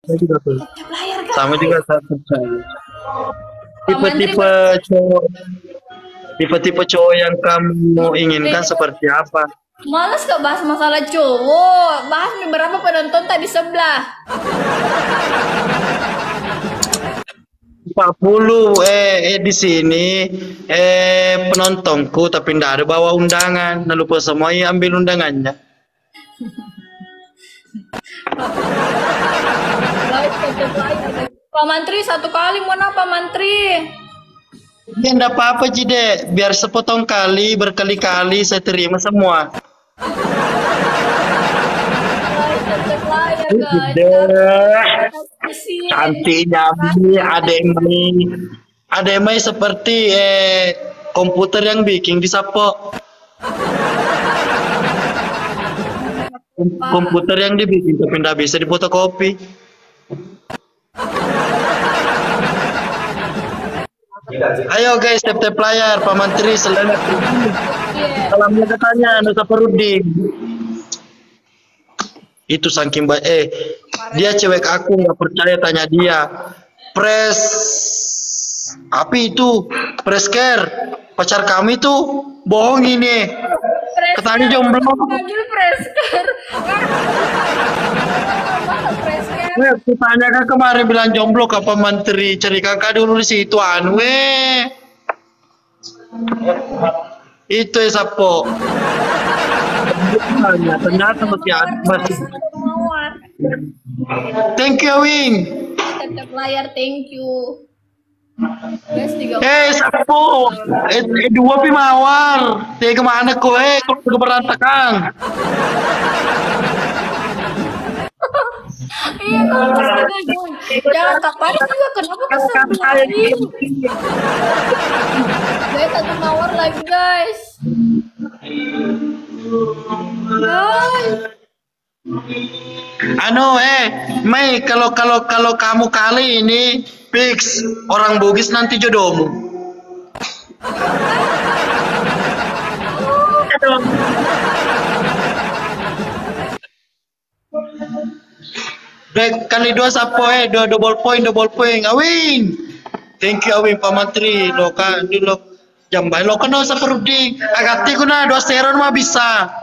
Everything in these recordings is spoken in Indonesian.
Saya juga tuh. Layar guys. Sama juga satu saya. Tipe-tipe cowok, tipe-tipe cowok yang kamu inginkan seperti apa? Males gak bahas masalah cowok. Bahas nih berapa penonton tadi sebelah. 40 di sini penontonku tapi ndak ada bawa undangan. Nah, lupa semua ambil undangannya. Pak Mantri satu kali mau apa Mantri? Ya ndak apa-apa Jide, biar sepotong kali berkali-kali saya terima semua. Cantiknya ada Mai seperti komputer yang bikin disapo. Komputer yang dibikin tapi ndak bisa difotokopi. Ayo guys, tap-tap layar, Pak Menteri selamat. Salamnya katanya Nusa Peruding. Itu saking dia cewek aku nggak percaya tanya dia. Pres apa itu? Presker pacar kami tuh bohong ini. Katanya jomblo. Presker. Aku tanya kan kemarin bilang jomblo ke Pak Menteri, cari kakak dulu di situ itu sapo. Ternyata masih. Thank you Wing. Tetap layar thank you. Sapo. Dua pi mawar. Tega kemana kau kalau keberantakan. Iya, jangan kapan juga kenapa kesel guys, satu mawar lagi guys. Mei kalau kamu kali ini fix orang Bugis nanti jodohmu. Kali dua sapo dua double point Awing. Thank you Awing Pak Menteri lo kan di lo jambai lo kan usah perudi agati kuna 2 seron mah bisa.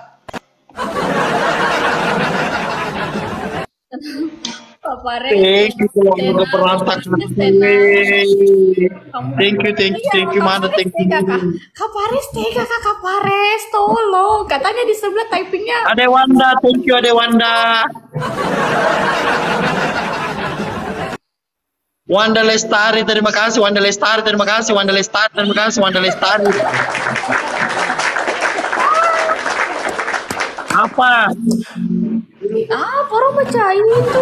Thank you kalau berantak. Thank you mana thank you. Kapares tega Kapares tolong katanya di sebelah typingnya. Ade Wanda thank you Ade Wanda. Wanda Lestari terima kasih Wanda Lestari terima kasih Wanda Lestari terima kasih Wanda Lestari. Apa? Orang bacain itu.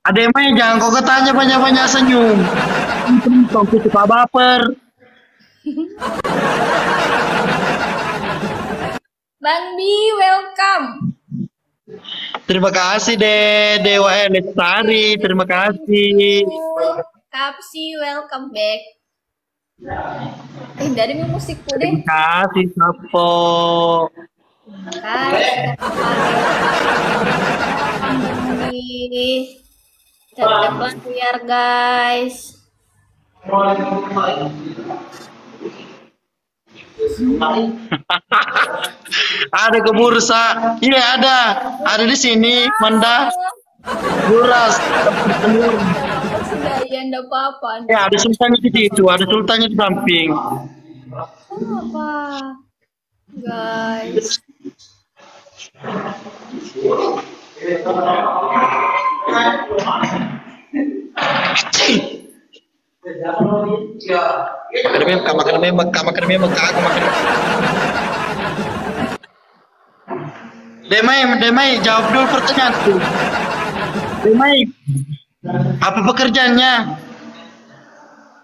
Ada yang main jangan kau ketanya banyak-banyak senyum. Kau suka baper. Bang Bi, welcome. Terima kasih Dewa Lestari, terima kasih. Kapsi, welcome back. Dari musikku deh. Terima kasih Sapo. Tetap biar guys. Ada ke bursa. Iya ada di sini Manda. Buras. Sudah ya enggak apa-apa. Ya ada sultannya di situ, ada sultannya di samping. Apa? Guys. Demai, jawab dulu pertanyaanku. Demai, apa pekerjaannya?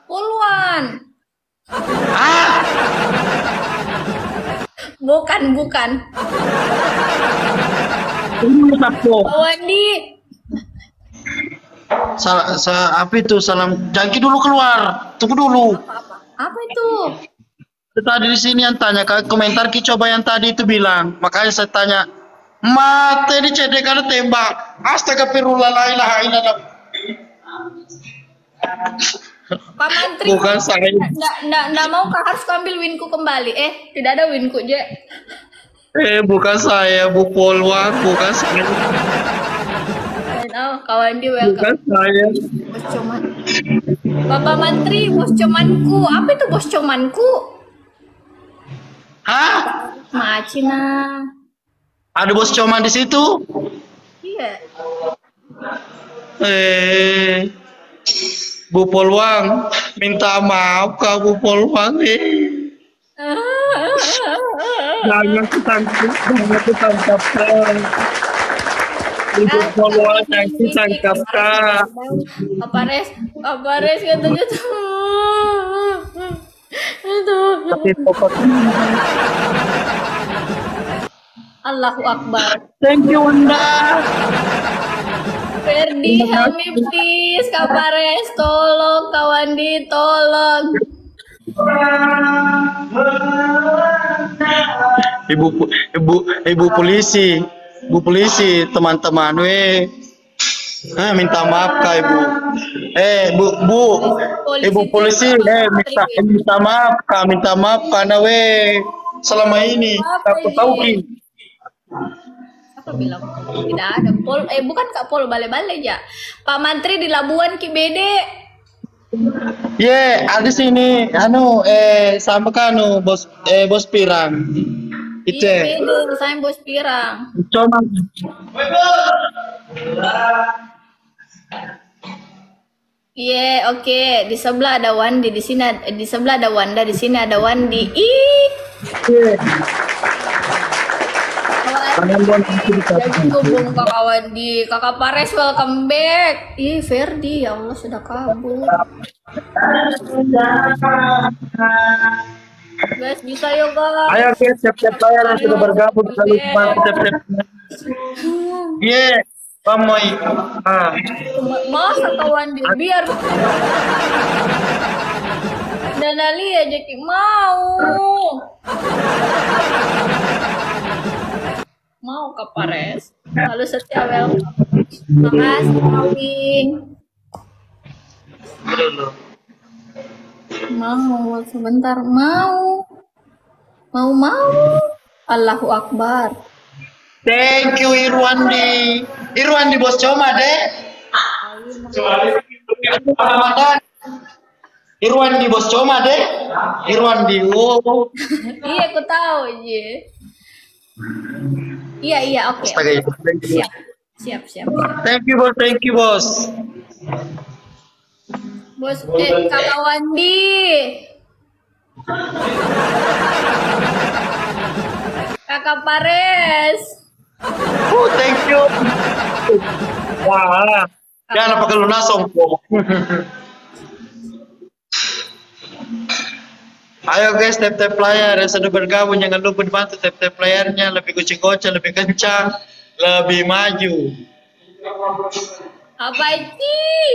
Puluhan. Bukan. Wandi. Apa itu? Salam jangki dulu keluar. Tunggu dulu. Apa itu? Tadi di sini yang tanya komentar coba yang tadi itu bilang. Makanya saya tanya, Mate di cedek karena tembak. Astaga firullah la ilaha illallah. Pak Mantri, Bukan saya. nggak mau kah harus ambil winku kembali? Tidak ada winku, Je. Bukan saya, Bu Polwan, bukan saya. Oh, kawan di Bukan welcome. saya. Bos Coman. Bapak Mantri, bos Comanku. Apa itu bos Comanku? Hah? Macina. Ada bos Coman di situ? Iya. Bu Polwang, minta maaf Kak Bu Polwang. Jangan ketangkap Kak. Bu Polwang jangan ketangkap Kak. Apa res katanya tuh. Tapi pokok. Allahu Akbar. Thank you Wanda. Ferdi, help me please. Kapares, tolong. Kawandi, tolong. Ibu polisi, teman-teman, minta maaf Kak Ibu. Ibu polisi, minta maaf Kak, karena selama ini aku tahu Ki. Apa bilang tidak ada pol? Bukan Kak Pol, bale-bale ya. Pak Mantri di Labuan Ki Bede. Ada sini, sama kanu bos pirang. Itu. Iya, Bede, saya bos pirang. Coba. Iya, oke. Di sebelah ada Wandi, di sini di sebelah ada Wanda, di sini ada Wandi. Ih. Jadi hubung Kakak Wandi, Kakak Pares welcome back. Ih, Ferdi, ya Allah sudah kabur. Guys, bisa yuk guys. Ayo guys, siap-siap player yang sudah bergabung selalu siap-siap. Pamoy. Masa kawan dia biar dan Ali aja Ki mau ke Pares. Lalu setia welcome. Makasih Kawing. Mau sebentar mau. Allahu Akbar. Thank you Irwandi. Irwandi bos Coma deh. Irwandi bos Coma deh. Irwandi. Oh. Iya, aku tahu aja. Iya, oke. Siap. Thank you bos. Bos, Kakak Wandi. Kakak Pares. Oh, thank you. Wah, jangan pakai lunasong po. Ayo guys, tap player yang sudah bergabung jangan lupa dibantu tap playernya lebih kucing-kucing, lebih kencang, lebih maju. Apa sih?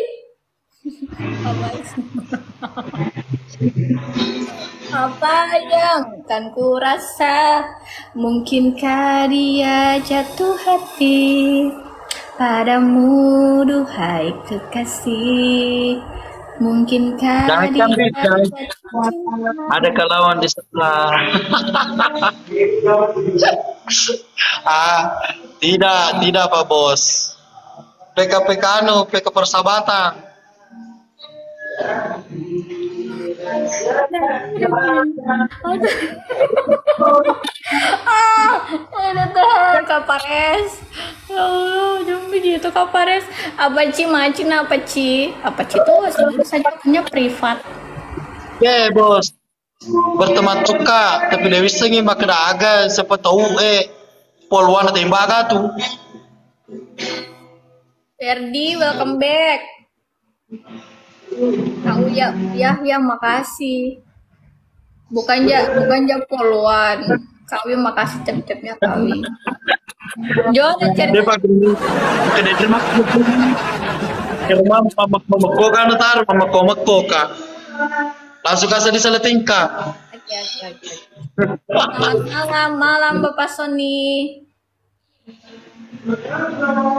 Apa yang kan ku rasa? Mungkinkah dia jatuh hati padamu, duhai kekasih? Mungkinkah dia ada kelawan di sebelah. Tidak Pak Bos. PK persahabatan. Ada Tuhan Kak Pares. Ya Allah, jangan begitu Kak Pares. Apa Ci macin apa Ci tuh selalu saja punya privat. Bos. Berteman suka, tapi Dewi sengi makan agak siapa tahu polwan atau imbaga tuh. Ferdi, welcome back. Kau ya, makasih. Bukan ja polwan. Kawi makasih cep-cepnya Kawi. Jo ada cerita. Dia pakai ini. Kedai terima kasih. Kerma mama kan taruh mama koka. Langsung kasih di salah tingkah. Selamat malam Bapak Sony. Karena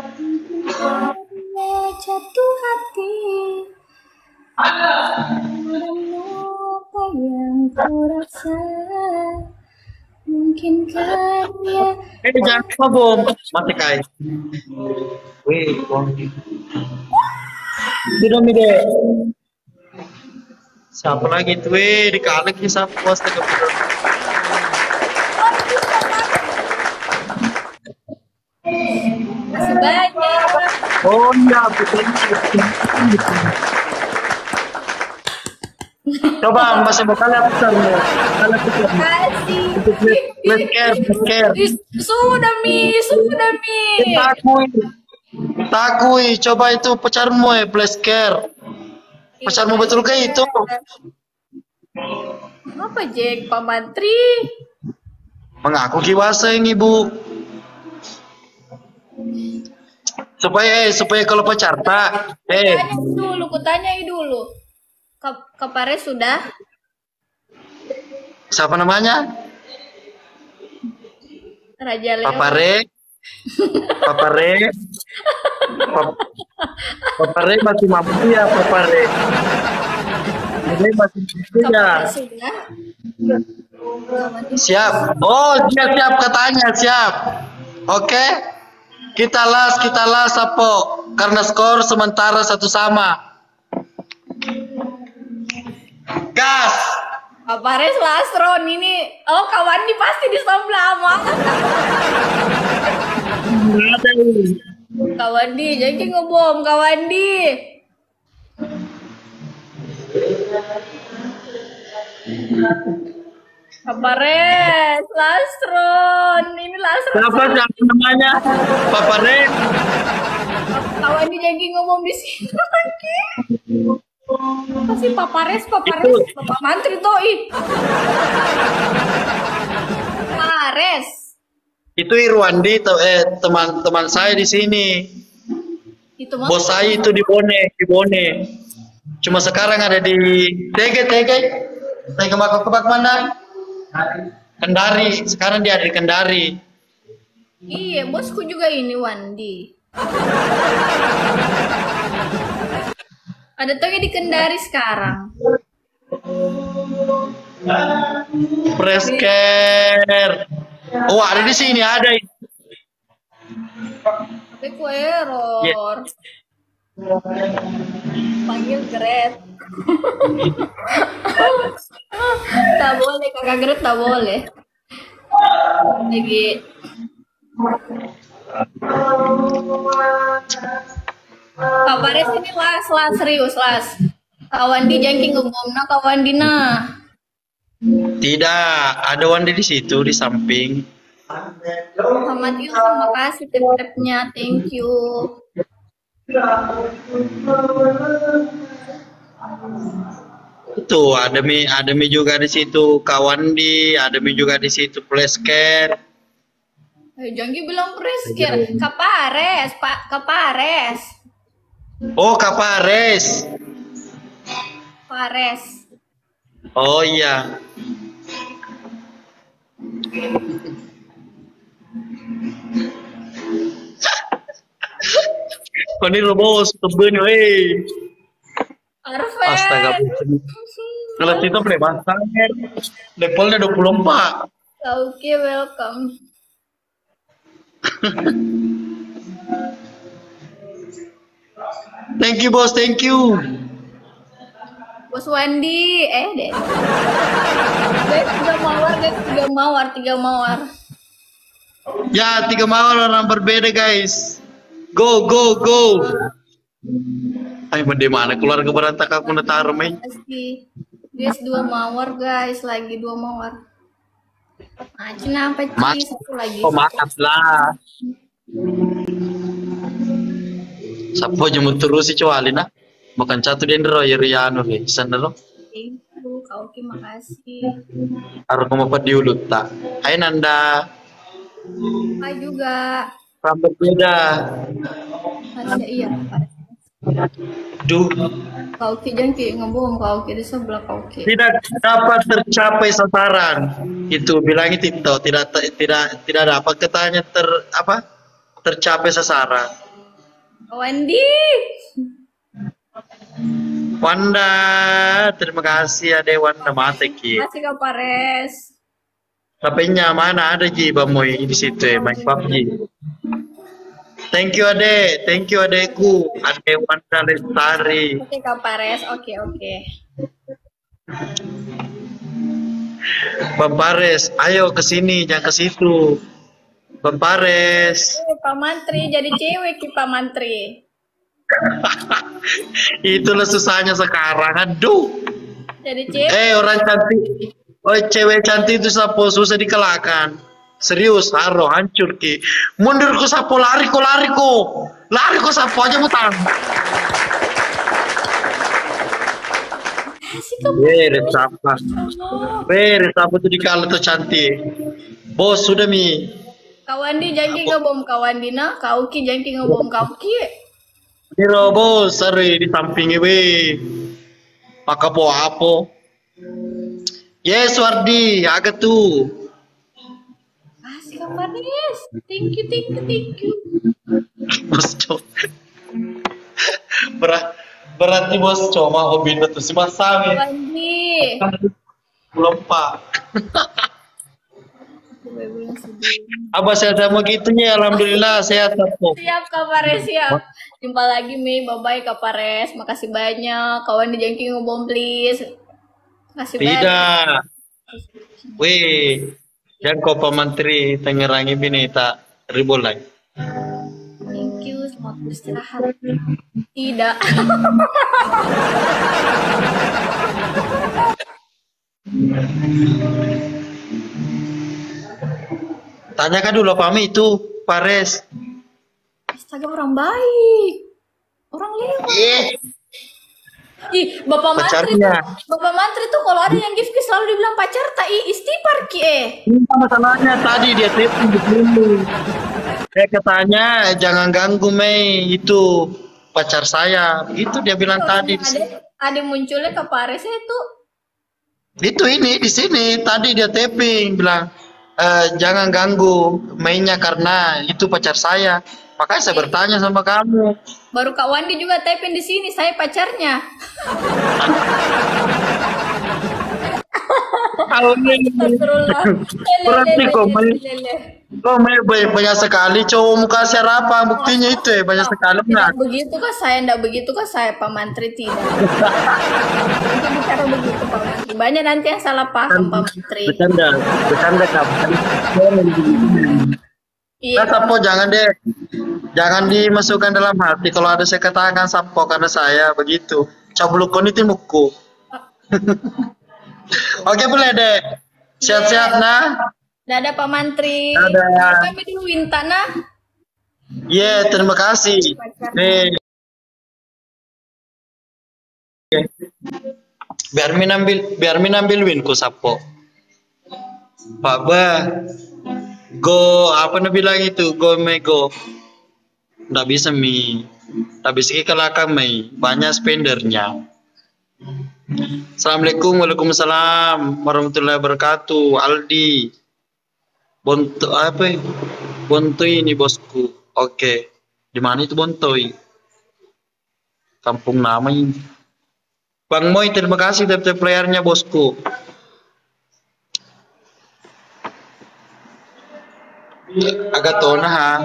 jatuh hati, apa yang ku rasa, mungkin karena Jangan lupa bom, mati kai. Wih, bom. Sudah mide. Siapa lagi tuh? Dikalek nih siapa bos tega. masih banyak. Oh iya, betul. Coba masih mau kalian pesan ya. Kalian pesan. Kasih. Let's care. Sudah mi. Takui, coba itu pacarmu ya, please care. Pacarmu betul kayak itu? Apa Jack, Pak Mantri? Mengaku kiwasa yang ibu. Supaya kalau pacar tak, Kutanyai dulu. Kapare sudah? siapa namanya? Raja Leo. Papare masih mampu ya, Papare. Ini masih mampu ya. Kapare sudah? Siap. Oh, dia siap katanya, siap. Oke. Kita las Apo. Karena skor sementara 1-1. Gas. Kapare Lastron ini. Oh, kawan di pasti di sebelah Amang. Kawan di, jadi ngebom kawan di. Papares, Lastron, ini Lastron. Siapa namanya? Papare. Kawan di jadi ngomong di sini lagi. Apa sih Papares, Bapak Mantri Toi. Papares. Itu Irwandi teman saya di sini. Itu Bos saya itu di Bone. Cuma sekarang ada di Tege Makok mana? Kendari. Sekarang dia ada di Kendari. Iya, bosku juga ini Wandi. Ada Toge di Kendari sekarang. Presker. Oh, ada di sini ada. Tapi ku error. Panggil Gret. Tak boleh, kakak Gret tak boleh. Lagi. Kabarnya sini las serius las. Kawan di jangking ngomongna kawan dina. Tidak, ada Wandi di situ di samping. Muhammad Yusuf, terima kasih tip-tipnya, thank you. Itu Ademi juga di situ, Kawandi, Ademi juga di situ, Plesker. Jangki bilang Presker, Kapares, Pak Kapares. Oh, Kapares. Pares. Oh iya. Kau ini robos teben, weh. Arven. Astaga. Kalau itu preman sangat. Levelnya 24. Oke, welcome. Thank you, bos. Thank you. Bos Wandi, deh. Guys, 3 mawar. Ya, 3 mawar orang berbeda, guys. Go. Ayo, di mana keluarga berantakan aku netarum, Pasti. Guys, 2 mawar, guys. Lagi 2 mawar. Nah, cina apa sih? Satu lagi. Oh, maaf lah. Sapo jemut terus si cuali nah. Bukan catu dia ndero Riano nih. Sana lo. Thank you, Kak Oki, makasih. Harus mau di ulut tak. Hai Nanda. Hai juga. Rambut beda. Masih iya, Pak. Duh. Kak Oki jangki ngomong, Kak Oki di sebelah Kak Oki. Tidak dapat tercapai sasaran. Itu bilangnya Tito tidak dapat katanya tercapai sasaran. Wandi. Wanda, terima kasih Ade Wanda mate ki. Makasih Kak Pares. HP-nya mana ada Ji Bamoy di situ ya, main PUBG. Thank you Ade, thank you Adeku, Ade Wanda Lestari. Oke Kak Pares, oke. Bang Pares, ayo ke sini, jangan ke situ. Bang Pares. Pak Mantri jadi cewek ki Pak Mantri. Itulah susahnya sekarang, aduh. Jadi cewek. Orang cantik, oh cewek cantik itu sapo susah dikalahkan. Serius, haro hancur ki. Mundur ku sapo lari ko. Lari ko sapo aja mutang. Asik Kak. Beres apa? Beres apa tuh dikalah tuh cantik. Bos sudah mi. Kawandi janji ngebom Kawandi na, Kauki janji ngebom Kauki. Niro bos, sari di sampingnya we. Maka po apa? Yes Wardi, agak tuh. Asik Kak Pares. Thank you. Bos cok. Berarti bos cok mah hobi itu si Masami. Kawandi. Belum pak. Abah sehat sama gitunya, alhamdulillah sehat po. Siap Kak Pares, siap. Jumpa lagi Mi, bye-bye Kak Pares. Makasih banyak. Kawan di Jangki ngebom please. Makasih banyak. Tidak. Weh, jangan kau Pak Menteri Tangerangi bineta ribut lagi. Thank you, selamat beristirahat. Tidak. Tanyakan dulu Pami itu, Pares. Astaga, orang baik. Orang lewat. Ih, Bapak Mantri tuh kalau ada yang gift selalu dibilang pacar tak istighfar ki Ini masalahnya tadi dia telepon di sini. Katanya jangan ganggu Mei, itu pacar saya. Itu dia bilang tadi. Ada munculnya ke Pares itu. Itu ini di sini tadi dia tapping bilang jangan ganggu mainnya karena itu pacar saya. Makanya saya bertanya sama kamu. Baru Kak Wandi juga typing di sini, saya pacarnya. Berarti kok banyak sekali cowok muka apa buktinya itu ya banyak sekali. Tidak begitu kah saya, tidak begitu kah saya Pak Mantri tidak. Nanti bicara begitu Pak Mantri. Banyak nanti yang salah paham Pak Mantri. Bercanda Iya. Sapo jangan deh, jangan dimasukkan dalam hati. Kalau ada saya katakan sapo karena saya begitu. Cabulukon itu muku. Oke boleh deh. Sehat-sehat nah. Dadah Pak Mantri. Dadah. Kami dulu Winta nah. Iya, terima kasih. Nih. Biar minambil winku sapo. Pak Ba. Go apa nih bilang itu go mego nggak bisa kalahkan mi banyak spendernya. Assalamualaikum waalaikumsalam warahmatullahi wabarakatuh. Aldi Bontoy ini bosku. Oke, di mana itu Bontoy? Kampung namanya Bang Moy. Terima kasih tap playernya bosku. Agak tona ha.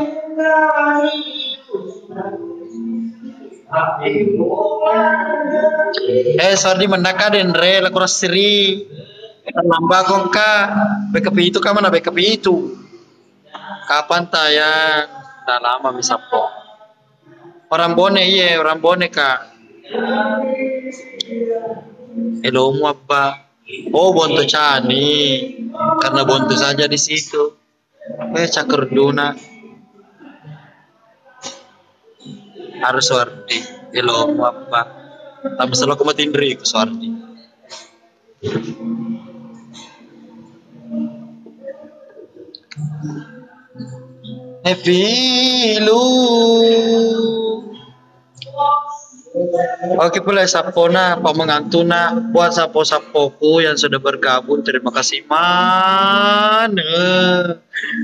Sorry mendaka denre la kurasiri. Nambah kok kak. BKP itu ka mana BKP itu? Kapan tayang? Udah lama misapo. Orang Bone iya, orang Bone kak. Hello mu apa? Oh Bonto Cani. Karena Bonto saja di situ. Cakar Duna harus Wardi ilo apa tapi selalu kumatindri ku Wardi Evilu Oke pula sapona, pamangantuna, buat sapo-sapoku yang sudah bergabung, terima kasih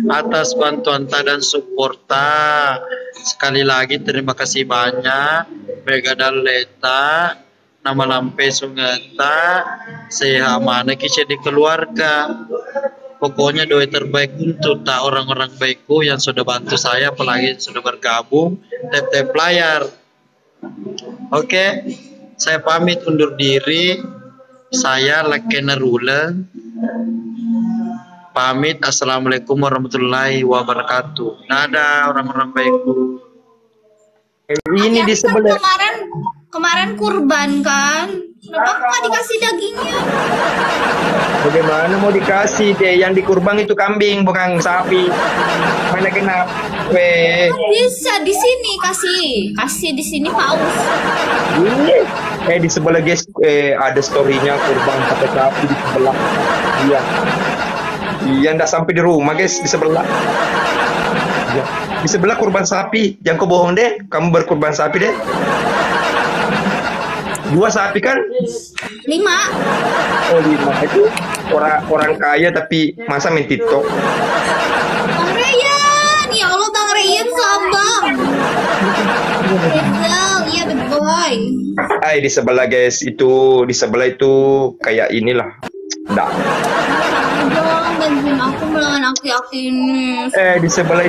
atas bantuan ta dan supporta. Sekali lagi terima kasih banyak. Mega Daleta, nama lampe sungata, saya mana kisah di keluarga. Pokoknya doa terbaik untuk tak orang-orang baikku yang sudah bantu saya, apalagi yang sudah bergabung. Tap-tap layar. Oke, saya pamit undur diri. Saya Lekena Rule. Pamit. Assalamualaikum warahmatullahi wabarakatuh. Dadah orang-orang baikku. Ini di sebelah. Kemarin kurban kan? Kenapa nggak dikasih dagingnya? Bagaimana mau dikasih deh? Yang dikurban itu kambing bukan sapi. Mana kena? Bisa di sini kasih di sini paus. Di sebelah guys, ada storynya kurban pakai sapi di sebelah. Iya. Iya, ndak sampai di rumah guys, di sebelah. Iya. Di sebelah kurban sapi. Jangan kau bohong deh, kamu berkurban sapi deh. 2 sapi kan? 5. Oh 5 itu orang kaya tapi masa main TikTok. Bang Ryan, ya Allah Bang Ryan sabar. Betul, iya boy. Di sebelah guys, di sebelah itu kayak inilah. Nggak. Dong, bantuin aku melawan aki-aki ini. Di sebelah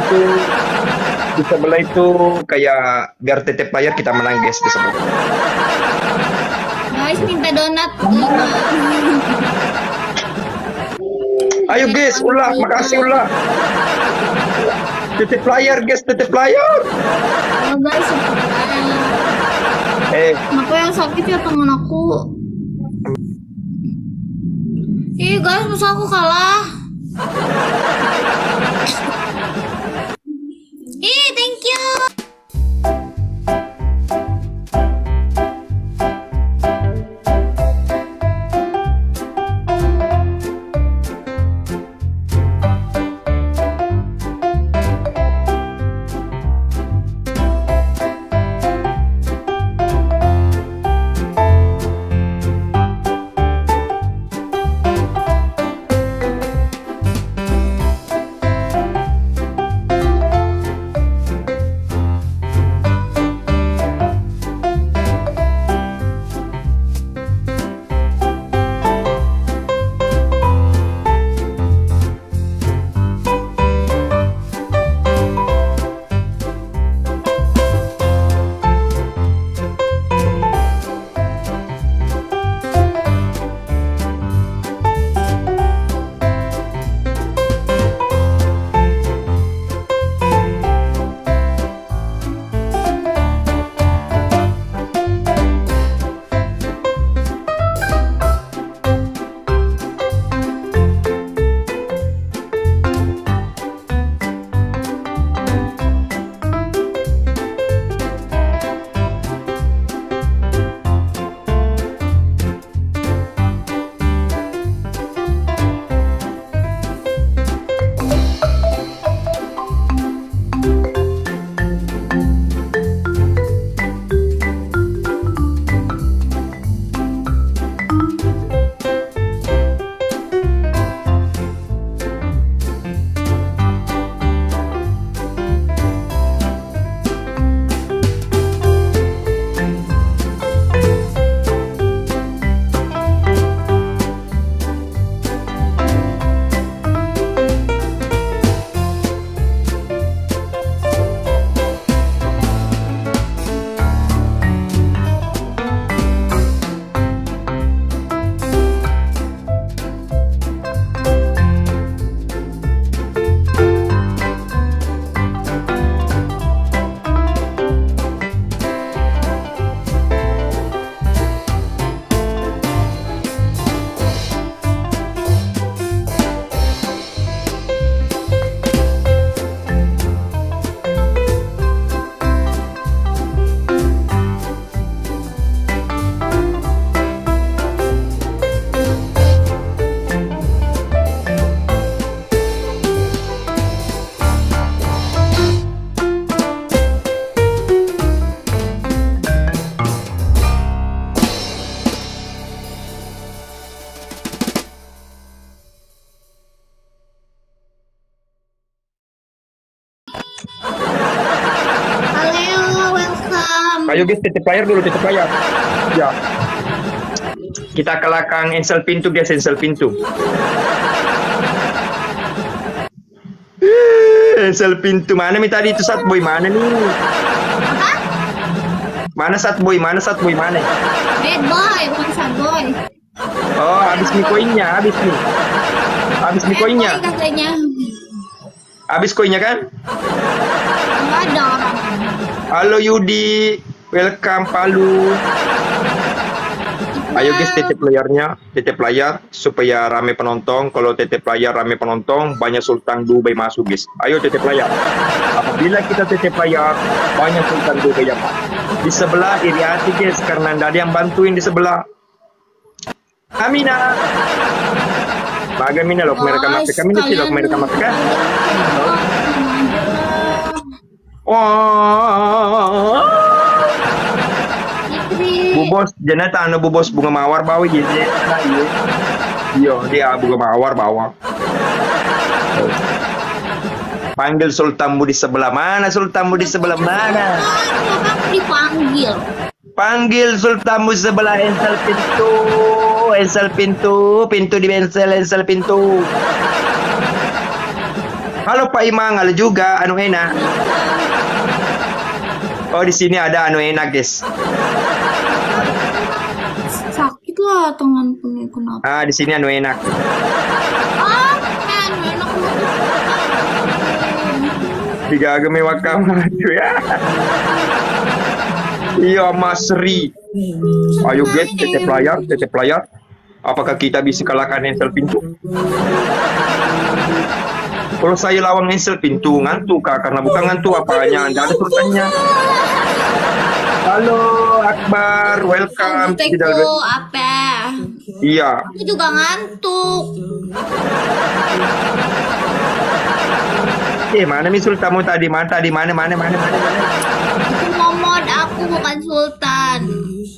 itu kayak biar tetep layar kita menang guys di sebelah. Guys, minta donat 5. Ayo guys, ulah, makasih ulah. Tetep layar guys, tetep layar. Halo guys, kenapa yang sakit ya tangan aku? Guys, masa aku kalah? Thank you. Ayo guys, titip layar dulu, titip layar. Ya. Kita kalahkan Ensel Pintu guys, Ensel Pintu. Ensel Pintu mana nih tadi itu Satboy mana nih? Apa? Mana Satboy? Mana Satboy mana? Bad boy, bukan sad boy. Oh, habis nih koinnya, habis nih. Habis nih Bad koinnya. boy katanya. Habis koinnya kan? Enggak ada orang. Halo Yudi, welcome Palu. Ayo guys, titip layarnya, titip layar supaya rame penonton. Kalau titip layar rame penonton, banyak Sultan Dubai masuk guys. Ayo titip layar. Apabila kita titip layar, banyak Sultan Dubai yang masuk. Di sebelah iri hati guys, karena tidak ada yang bantuin di sebelah. Amina. Bagaimana loh mereka masuk? Kami ini tidak mereka masuk kan? Wah. Bu Bos, jangan anu Bu Bos bunga mawar bawa gitu. Iya, dia bunga mawar bawa. Panggil Sultanmu di sebelah mana? Sultanmu di sebelah mana? Kenapa dipanggil? Panggil Sultanmu sebelah Ensel Pintu. Ensel Pintu, pintu di Ensel Pintu. Halo Pak Imang, halo juga, anu enak. Oh di sini ada anu enak guys. Sakit lah tangan punya kenapa? Ah di sini anu enak. Ah, anu enak Digaga mewah kamar ya. Iya Mas Sri. Ayo guys, titip layar, titip layar. Apakah kita bisa kalahkan Ensel Pintu? Kalau saya lawan Ensel Pintu ngantuk kak, karena bukan ngantuk apanya, anda ada sultannya. Halo Akbar, welcome. Teko apa? Iya. Aku juga ngantuk. Mana nih sultanmu tadi? Mana? Itu Momod, aku bukan Sultan.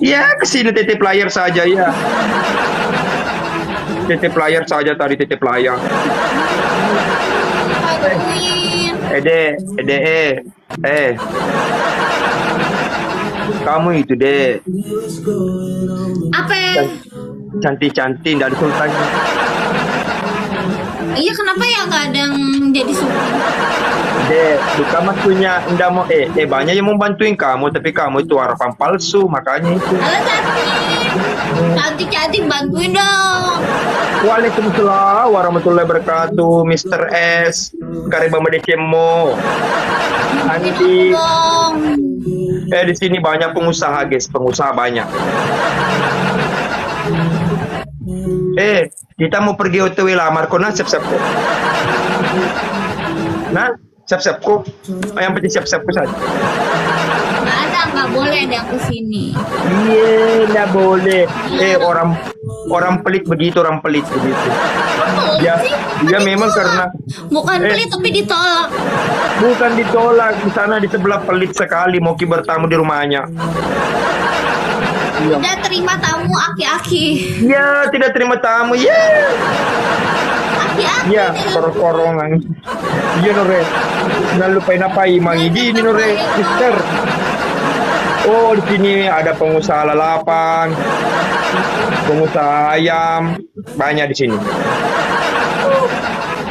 Ya kesini titip layar saja ya. Titip layar saja tadi, titip layar. Bantuin. Kamu itu deh. Apa? Cantik-cantik, tidak ada sultannya. Iya kenapa ya nggak ada yang jadi Sultan? Bukan maksudnya ndak mau banyak yang mau bantuin kamu, tapi kamu itu harapan palsu, makanya itu. Halo cantik, bantuin dong. Waalaikumsalam warahmatullahi wabarakatuh, Mr. S, Karibama Decemo, Andi. Dong. Di sini banyak pengusaha guys, pengusaha banyak. Kita mau pergi OTW lamar kok, nah siap-siap kok. Nah, siap-siap kok. Yang penting siap-siap kok saja. Nggak boleh ada yang kesini. Iya, nggak boleh. Orang pelit begitu, orang pelit begitu. Dia memang karena bukan pelit tapi ditolak. Bukan ditolak, di sana di sebelah pelit sekali mau bertamu di rumahnya. Tidak terima tamu aki-aki. Ya, tidak terima tamu. Ya. Aki-aki. Ya, korongan. Iya Nore. Jangan lupain apa Imang ini Nore, Mister. Oh, di sini ada pengusaha lalapan, pengusaha ayam, banyak di sini.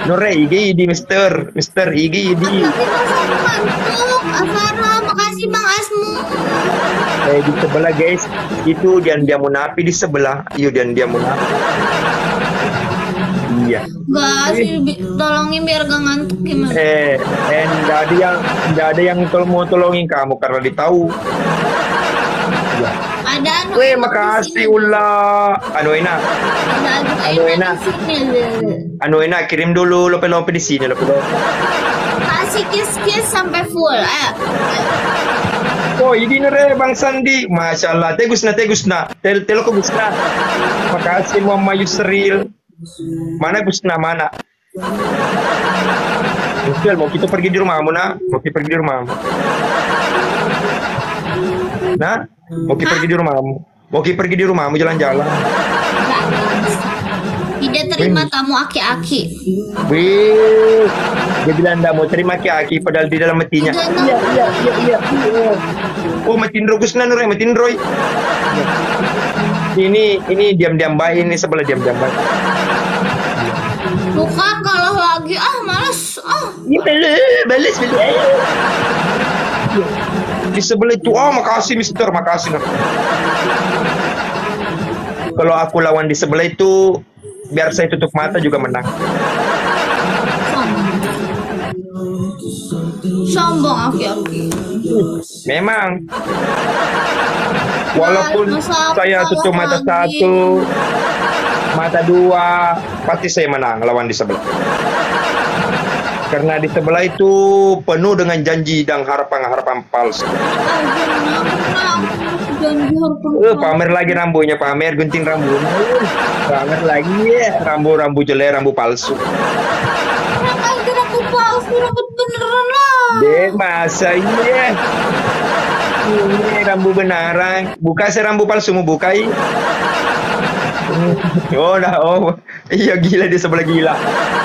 Nore, IG di Mister IG di. Afara, makasih Bang Asmu. Di sebelah guys, itu dia Munafi di sebelah. Iya dia Munafi. Iya. Gak sih, tolongin biar gak ngantuk gimana? Nggak ada yang mau tolongin kamu karena ditahu. Ya. Ada Makasih ulah. Anu enak. Anu enak, kirim dulu lope-lope di sini lope-lope. Kasih kiss sampai full. Oh, ini nere Bang Sandi. Masya Allah. Tegusna. Tel ko Gusna. Makasih Muhammad Yusril. Mana Gusna, mana? Yusril, mau kita pergi di rumahmu, nak? Mau kita pergi di rumahmu. Nah, mau kita pergi di rumahmu. Mau kita pergi di rumahmu jalan-jalan. Tidak terima tamu aki-aki. Wih, dia bilang nggak mau terima aki-aki padahal di dalam hatinya. Iya. Oh, matiin Roy Gusnan, Roy, matiin Roy. Ini diam-diam baik, ini sebelah diam-diam baik. Bukan kalau lagi males Balas. Di sebelah itu, makasih Mister, makasih. Kalau aku lawan di sebelah itu, biar saya tutup mata juga menang. Sombong aki-aki. Memang. Walaupun saya tutup mata satu, mata dua, pasti saya menang lawan di sebelah. Karena di sebelah itu penuh dengan janji dan harapan-harapan palsu. Pamer lagi rambutnya, pamer gunting rambutnya. Pamer lagi ya, rambu jelek, rambu palsu. Rambut palsu, rambut beneran lah. Dek, masa iya? Ini rambu beneran. Buka saya rambu palsu, mau bukai. Iya gila di sebelah gila.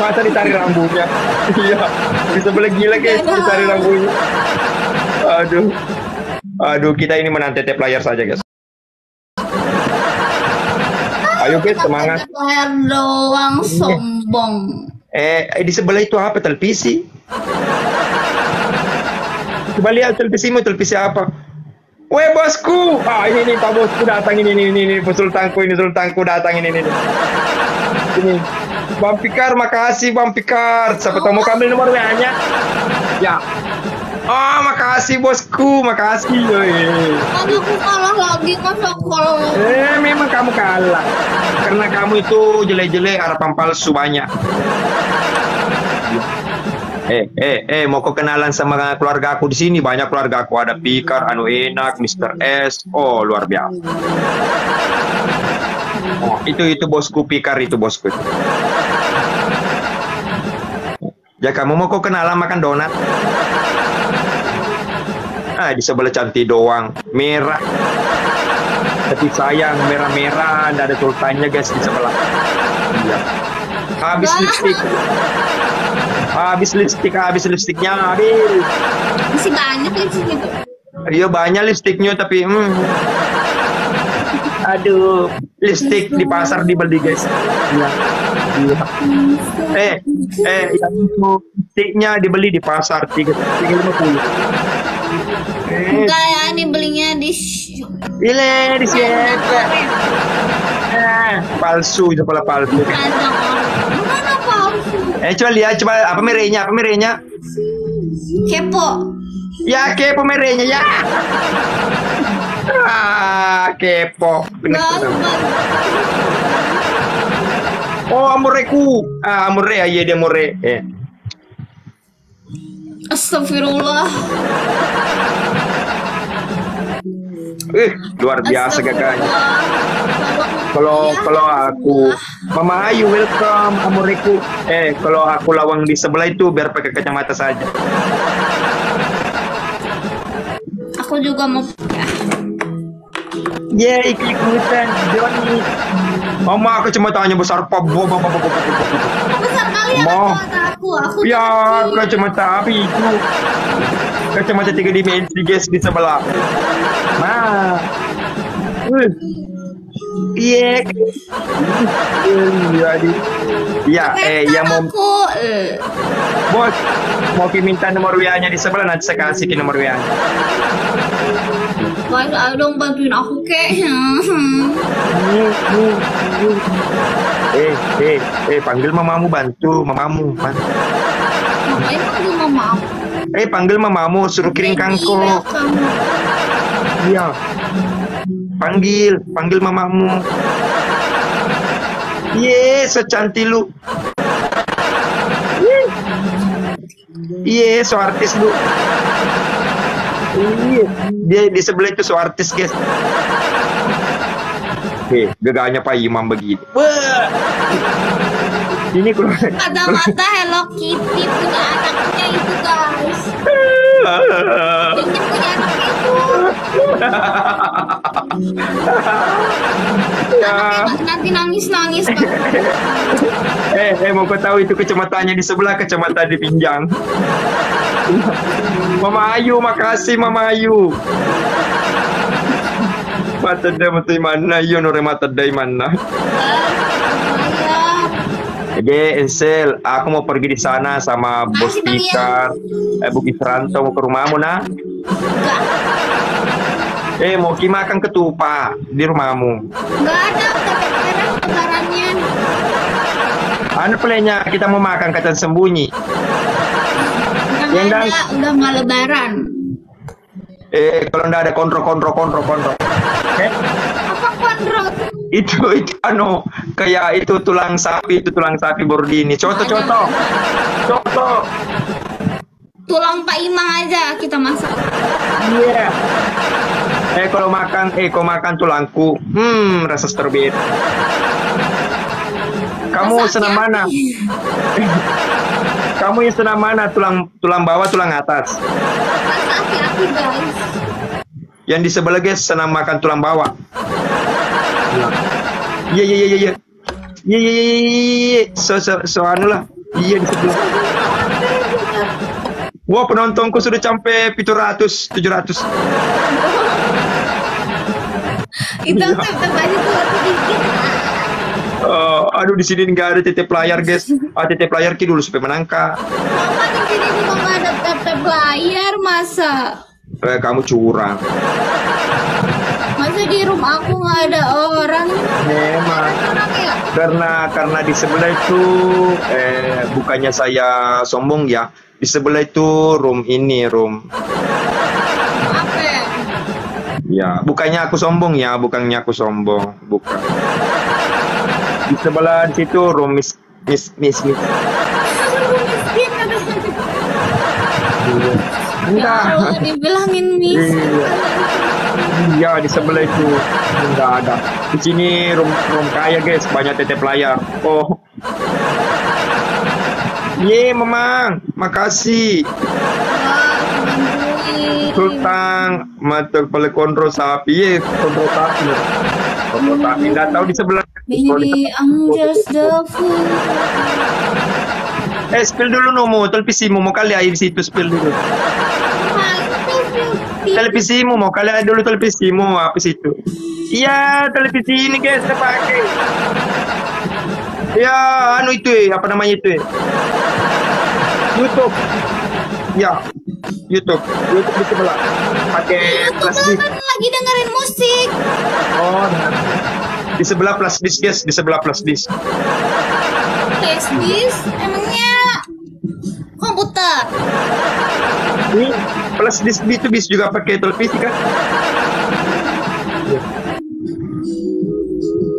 Masa ditarik rambutnya? Iya, di sebelah gila guys, ditarik rambutnya. Aduh, kita ini menang TT player saja guys. Ayo guys, semangat. Player doang, sombong. Di sebelah itu apa, televisi? Coba lihat televisimu, televisi apa? Weh bosku, ini Pak Bosku datang ini sultanku datang ini. Ini Bang Pikar, makasih Bang Pikar. Siapa tahu mau ambil nomor WA-nya? Ya. Makasih bosku, makasih. Aku kalah lagi, masa kalah? Memang kamu kalah. Karena kamu itu jelek-jelek, harapan palsu banyak. Mau kau kenalan sama keluarga aku di sini? Banyak keluarga aku, ada Pikar, Anu Enak, Mr. S. Oh, luar biasa. Oh, itu bosku Pikar, itu bosku. Ya, kamu mau kau kenalan makan donat? Di sebelah cantik doang, merah. Tapi sayang, merah-merah, ada sultannya guys di sebelah. Iya. Habis lipstiknya habis. Masih banyak lipstik itu. Iya banyak lipstiknya tapi aduh, lipstik di pasar dibeli guys. Iya. Yang itu lipstiknya dibeli di pasar 350. Enggak ya, ini belinya di di sini. Palsu, sebelah palsu. Mana palsu? Coba lihat, apa merahnya? Kepo. Ya, kepo merahnya ya. Kepo. Oh, amureku. Amure, iya dia amure. Astagfirullah. Luar biasa gagahnya. Kalau aku Mama Ayu welcome amuriku. Kalau aku lawang di sebelah itu biar pakai kacamata saja. Aku juga mau ikut-ikutan Johnny. Mama kacamatanya besar besar kali ya kacamata aku. Ya kacamata api itu. Kacamata 3 dimensi guys di sebelah. Nah. Iya. Yang mau Bos, mau minta nomor WA-nya di sebelah, nanti saya kasih ke nomor WA-nya. Guys, ayo dong bantuin aku kek. Panggil mamamu, bantu mamamu. Ngapain panggil mama aku? Panggil mamamu, suruh kirim kangkung. Iya. Panggil mamamu. Secantik lu. So artis lu. Dia di sebelah itu so artis guys. Gagahnya Pak Imam begini. Ini keluar. Kata-kata Hello Kitty punya anaknya itu guys. Ingin punya anak itu. Ya. Nanti nangis-nangis kan. Mau kau tahu itu kecamatannya di sebelah, kecamatan di Pinjang. Mama Ayu, makasih Mama Ayu. Mata dari mana? Yo nore mata dari mana? Oke, Ensel, aku mau pergi di sana sama Bos Pikar, Bukit Ranto, mau ke rumahmu nah? Mau makan ketupat di rumahmu? Enggak ada, udah lebarannya. Anu pelenya kita mau makan kacang sembunyi. Enggak ada, udah mau lebaran. Kalau enggak ada kontrol. Apa kontrol? Itu anu kayak itu tulang sapi Bordini. Contoh. Tulang Pak Imang aja kita masak. Iya. Kalau makan tulangku, rasa strawberry. Kamu senang mana? Kamu yang senang mana? Tulang bawah, tulang atas? Rasa aki-aki guys. Yang di sebelah guys senang makan tulang bawah. Iya. So anu lah. Iya di sebelah. Wah, penontonku sudah sampai 700. Itu terbanyak tuh dikit. Aduh di sini nggak ada TT player guys. TT player ki dulu supaya menangkap. Mama di sini juga nggak ada layar masa. Kamu curang. Masa di rumah aku nggak ada orang? Memang. Ya? Karena di sebelah itu bukannya saya sombong ya. Di sebelah itu room. Apa ya? Ya, bukannya aku sombong. Bukan. Di sebelah di situ room miss. Miskin Enggak. kalau dibilangin miskin. Iya, di sebelah itu enggak ada. Di sini room kaya guys, banyak TT player. Oh. Memang. Makasih. Sultan mata kepala kontrol sapi. Kontrol sapi. Enggak tahu di sebelah. Baby, I'm just the fool. Spill dulu nomo, televisimu mau kali air situ spill dulu. Televisimu mau kali air dulu televisimu apa situ? Iya, televisi ini guys, saya pakai. Ya, anu itu apa namanya itu? YouTube. Ya, YouTube di sebelah. Pakai plus disc. Lagi dengerin musik. Oh, di sebelah plus disc guys, di sebelah plus disc. Plus disc, emangnya komputer? Ini plus disc itu bisa juga pakai televisi kan?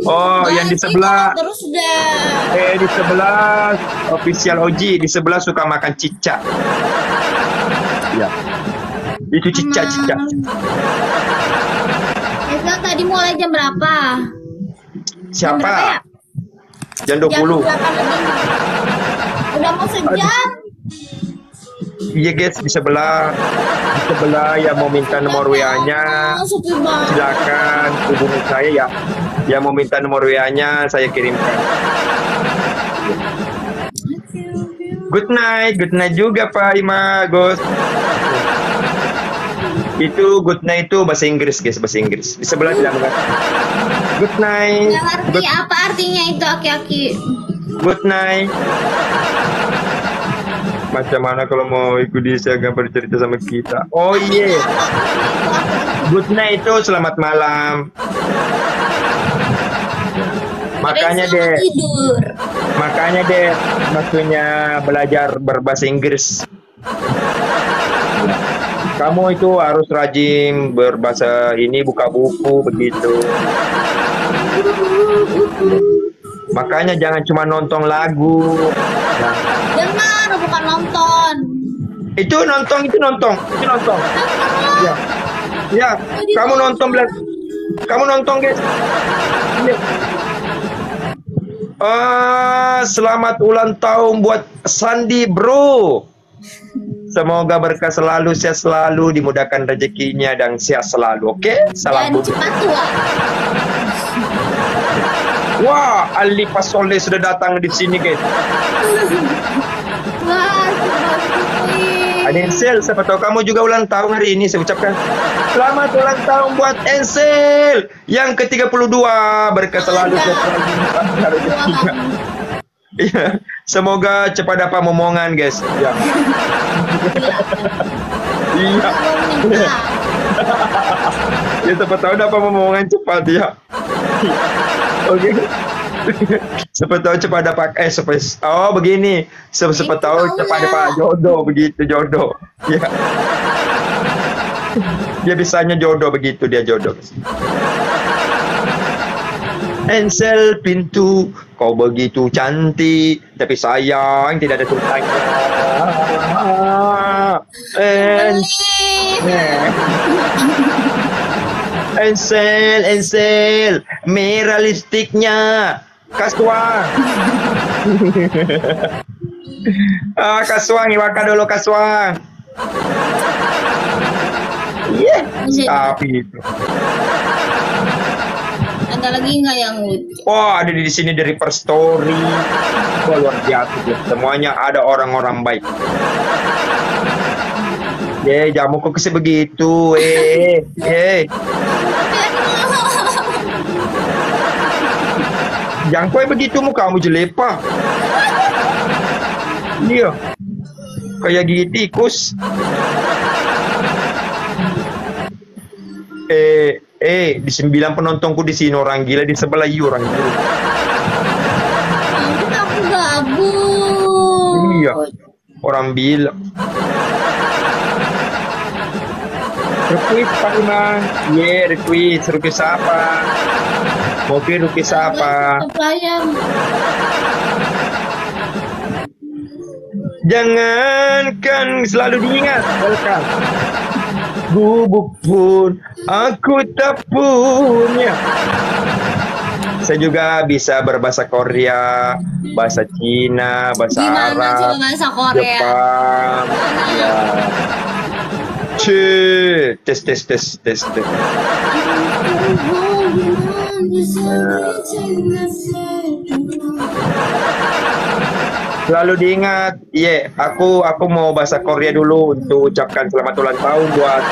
Oh, yang di sebelah. Terus udah. Di sebelah official OG, di sebelah suka makan cicak. Ya. Itu cicak. Itu tadi mulai jam berapa? Siapa? Jam berapa ya? Jam 20. Jam 8 lebih. Udah mau sejam. Iya guys, di sebelah yang mau minta nomor WA-nya silakan hubungi saya ya. Yang mau minta nomor WA-nya saya kirimkan. Good night juga Pak Ima, Gus. Itu good night itu bahasa Inggris guys, bahasa Inggris. Di sebelah tidak mengerti. Good night. Nggak ngerti apa artinya itu aki-aki. Good night. Macam mana kalau mau ikut dia gambar cerita sama kita? Oh iya. Good night itu selamat malam. Makanya deh maksudnya belajar berbahasa Inggris. Kamu itu harus rajin berbahasa ini, buka buku begitu. Makanya jangan cuma nonton lagu. Dengar, bukan nonton. Itu nonton. Ya, kamu nonton guys. Selamat ulang tahun buat Sandi bro. Semoga berkah selalu, sehat selalu, dimudahkan rezekinya dan sehat selalu. Oke? Salam Dan bumi. cepat tua. Wah, Ali Pasole sudah datang di sini, guys. Wah, cepat. Ensel, siapa tahu kamu juga ulang tahun hari ini. Saya ucapkan selamat ulang tahun buat Ensel yang ke-32. Berkah selalu, sehat selalu. Iya, semoga cepat dapat momongan, guys. Ya. Iya. Ya, siapa tahu dapat momongan cepat ya. Oke. Siapa tahu cepat dapat oh begini. Siapa tahu cepat dapat jodoh begitu, jodoh. Ya. Dia bisanya jodoh begitu, dia jodoh. Ensel pintu, kau begitu cantik, tapi sayang tidak ada tulisannya. Ensel, merah lipstiknya, Kaswang. Kaswang, iwaka dulu Kaswang. Iya, tapi itu. Ada lagi nggak yang lucu? Oh, ada di sini dari Per Story. Oh, luar biasa. Semuanya ada orang-orang baik. Jamu kok kasih begitu. Jangan kau begitu mukamu jelepa. Iya. Kayak gigi tikus. Di 9 penontonku di sini orang gila, di sebelah orang gila. Aku gabung. Iya, orang bilang. Request Pak Iman. Request apa? Mobil request apa? Jangankan selalu diingat, welcome. Bubuk pun aku tak punya. Saya juga bisa berbahasa Korea, bahasa Cina, bahasa Arab, bahasa Korea? Jepang. Ya. Tes. Selalu diingat, aku mau bahasa Korea dulu untuk ucapkan selamat ulang tahun buat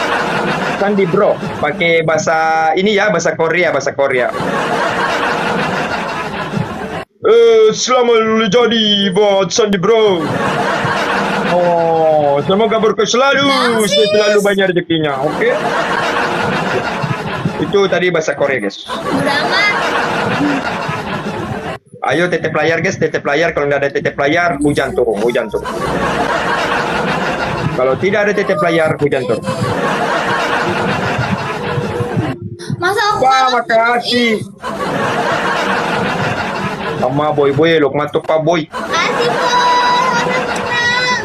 Sandi Bro. Pakai bahasa ini ya, bahasa Korea. Selamat jadi buat Sandi Bro. Oh, semoga berkah selalu banyak rezekinya, oke? Itu tadi bahasa Korea, guys. Udah amat. Ayo tetep layar guys, tetep layar. Kalau nggak ada tetep layar, hujan turun. Kalau tidak ada tetep layar, hujan turun. Masa aku makasih. Sama boy, Lukman tuh Pak Boy. Kasih kok, tenang.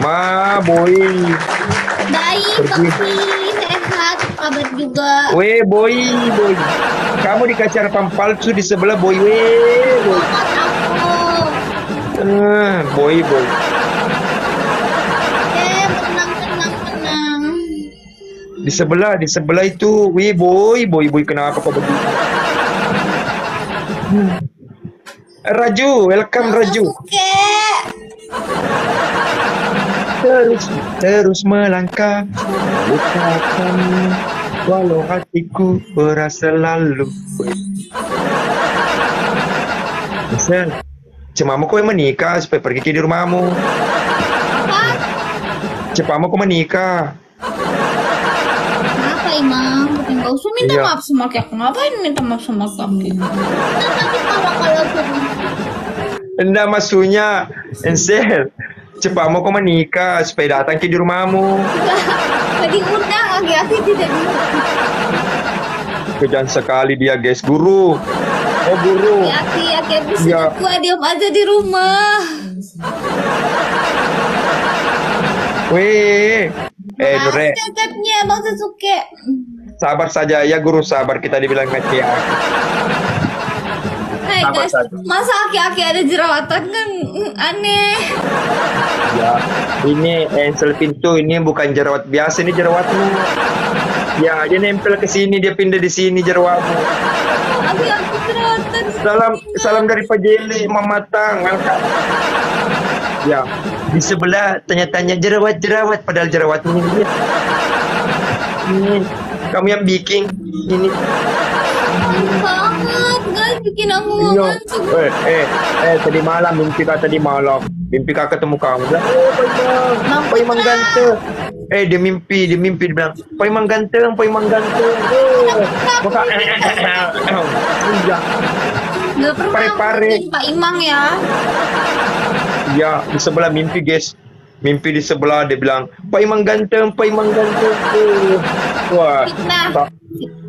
Ma boy. Baik, Kopi. Sehat, kabar juga. Boy. Kamu dikasih harapan palsu di sebelah boy. Boy. Tenang. Di sebelah itu, boy, kenapa kau begitu? Raju, welcome Raju. Oke. Terus melangkah, lupakan walau hatiku berasa lalu. Sen, cemamu kau yang menikah supaya pergi ke di rumahmu. Apa? Cepamu kau menikah. Kenapa Imam? Enggak usah minta Iya. maaf sama Kaki. Aku ngapain minta maaf sama Kaki? Tapi kalau Enggak maksudnya, Ensel. Cepamu kau menikah supaya datang ke di rumahmu. Enggak diundang, Aki tidak diundang. Kejam sekali dia, guys. Guru. Oh, guru. Aki bisa Iya. gua diam aja di rumah. Nure. Cecepnya Bang Sasuke. Sabar saja ya guru, sabar, kita dibilang kecil. Hai Sabar guys, saja. masa aki-aki ada jerawatan kan aneh. Ya, ini ensel pintu ini bukan jerawat biasa, ini jerawatmu. Ya, dia nempel ke sini, dia pindah di sini jerawatmu. Aki-aki jerawatan. Salam dari Pajele, Mamatang, welcome. Ya, di sebelah tanya-tanya jerawat, padahal jerawatmu ini. Ini kamu yang bikin ini. Banget guys, bikin aku Iya. ngantuk. Tadi malam mimpi kak ketemu kamu. Bilang, Pak Imang ganteng. Dia mimpi dia bilang, Pak Imang ganteng. Maka iya. Gak pernah Pare-pare. ngikutin Pak Imang ya. Ya, di sebelah mimpi, guys. Mimpi di sebelah dia bilang, Pak Imang ganteng. Wah. Fitnah.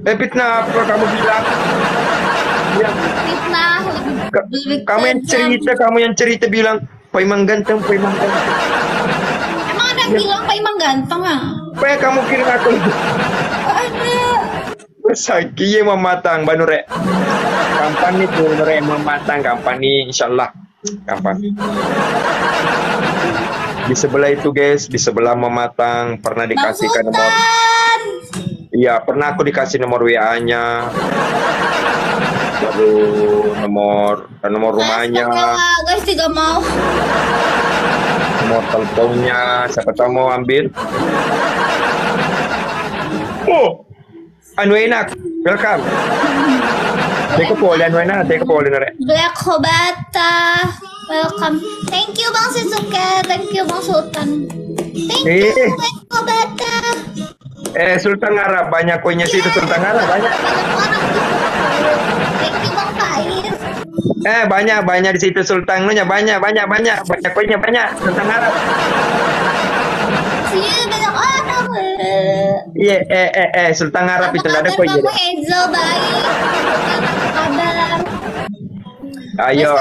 Fitnah apa kamu bilang? Ya, Fitnah. kamu yang cerita bilang, Pak Imang ganteng. Emang ada yang bilang Pak Imang ganteng ya? Apa yang kamu kirim aku? Ada. Saki mematang, Banure. Kampanye itu Banure mematang, kampanye insyaallah. Kampanye. Di sebelah itu, guys, di sebelah mematang pernah dikasihkan nomor. Sultan. Iya, pernah aku dikasih nomor WA-nya. Baru nomor rumahnya, Guys, tidak mau. nomor teleponnya, siapa tahu mau ambil. Oh, anu enak, welcome. Teka po, Nore. Black Hobata. Welcome. Thank you Bang Sisuke. Thank you Bang Sultan. Thank you Black Hobata. Sultan Arab, banyak koinnya situ Sultan Arab, banyak. Banyak orang gitu. Thank you Bang Faiz. Banyak di situ Sultannya, banyak koinnya banyak Sultan Arab. Sini banyak orang. Iya, Sultan Arab itu nggak ada koinnya. Kamu Hazel baik. Apa kabar? Ayo.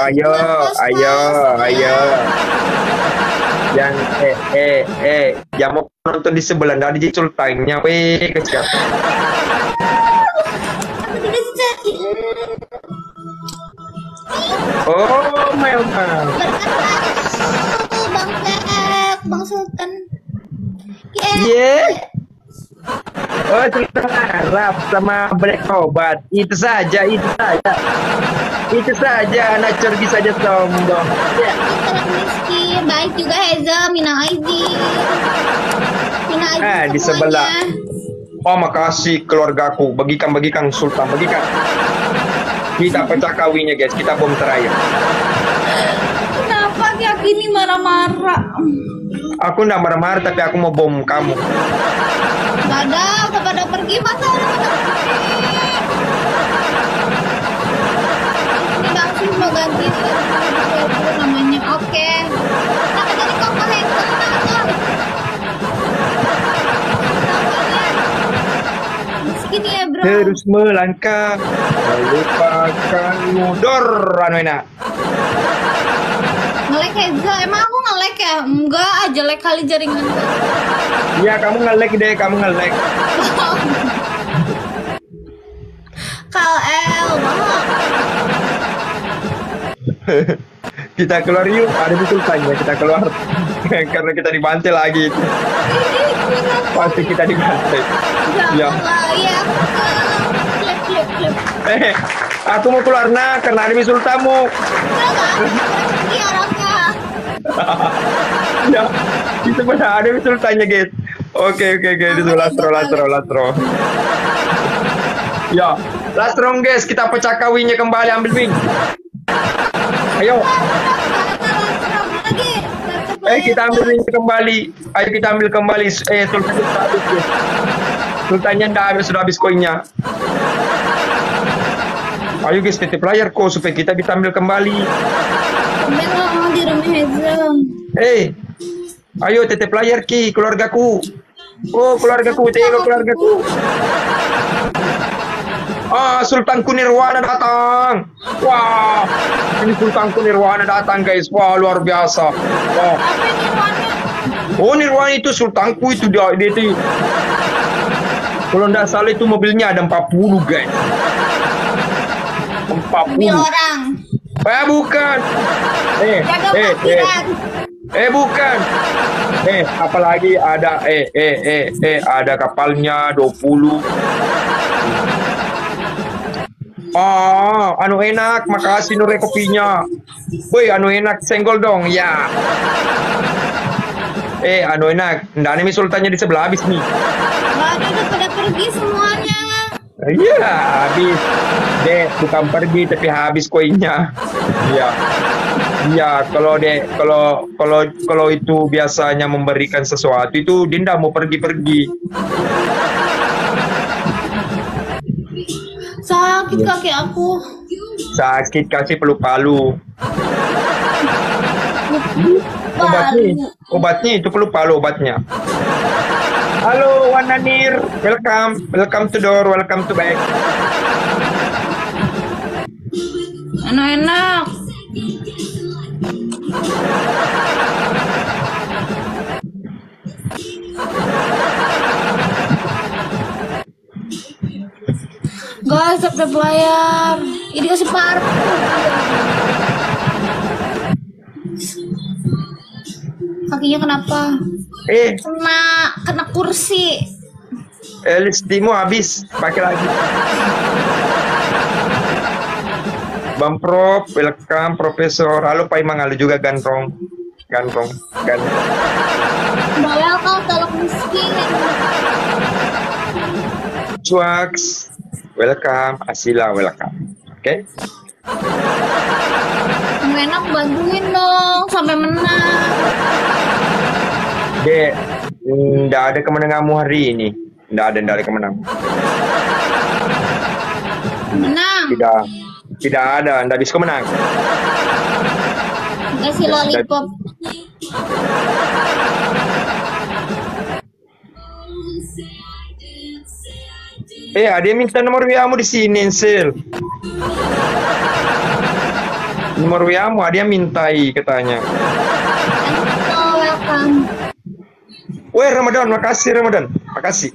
Yang yang mau nonton di sebelah nggak ada Sultannya, kecil. Aku tidak jadi. Oh, my God. Berkata Bang Black, Bang Sultan. Yeah. Oh, Sultan Arab sama Black Obat. Itu saja. Itu saja, anak cergi saja sombong. Kita miskin, baik juga Hazel, Mina Aidin. Di sebelah. Oh, makasih keluargaku. Bagikan Sultan, bagikan. Kita pecah kawinnya, guys. Kita bom terakhir. Kenapa kayak gini marah-marah? Aku nggak marah-marah, tapi aku mau bom kamu. Gak ada, udah pada pergi, masa ada pada pergi. Ini Bang Sis mau ganti namanya. Oke. Kenapa jadi kok pakai kenapa? Miskin ya bro. Terus melangkah, melupakan mundur, anu enak. Ngelek Hazel, emang aku ngelek ya? Enggak, jelek kali jaringan gue. Iya, kamu ngelek deh, kamu ngelek. KL, mahal. Kita keluar yuk, ada di Sultannya, kita keluar. Karena kita dibantai lagi. Pasti kita dibantai. Ya. Ya. Klip. Aku mau keluar karena ada di Sultanmu. Pergi orangnya. Ya, itu benar ada di Sultannya, guys. Oke, itu lastro. Ya, lastro, guys, kita pecah kawinnya kembali, ambil wing. Ayo. Kita ambil wing kembali. Ayo kita ambil kembali. Sultannya sudah habis, guys. Sultannya sudah habis koinnya. Ayo guys, titip layar kok supaya kita bisa ambil kembali. Memang di rumah Hazel. Ayo titip layar Ki, keluargaku. Oh, keluargaku, tengok keluargaku. Sultanku Nirwana datang. Wah, ini Sultanku Nirwana datang, guys. Wah, luar biasa. Wah. Oh, Nirwana itu Sultanku itu dia itu. Kalau nggak salah itu mobilnya ada 40, guys. 40. Mobil orang. Bukan. Jaga parkiran. Bukan. Apalagi ada ada kapalnya 20. Anu enak, makasih Nure kopinya. Woi, anu enak, senggol dong, ya. Anu enak, ndak nih sultannya di sebelah habis nih. Nggak ada, udah pada pergi semuanya. Iya, habis. Bukan pergi tapi habis koinnya. Iya. Iya, kalau itu biasanya memberikan sesuatu itu dia ndak mau pergi-pergi. Sakit kaki aku. Sakit kasih palu-palu. Obatnya itu palu-palu obatnya. Halo Wananir, welcome to door, welcome to back. Enak-enak. Guys, sampai pelayar. Ini kasih parfum. Kakinya kenapa? Kena kursi. LSD-mu habis, pakai lagi. Bang Prof, welcome Profesor. Halo Pak Imang, halo juga Gantong. Welcome, telok miskin. Cuaks, welcome. Asila, welcome. Oke. Enak, bantuin dong sampai menang. Nggak ada kemenanganmu hari ini. Nggak ada kemenangan. Menang. Tidak ada, nggak bisa menang. Kasih lollipop. Ada yang minta nomor WA-mu di sini, Sil. Nomor WA-mu ada yang mintai katanya. Oh, welcome. Weh, Ramadan, makasih Ramadan. Makasih.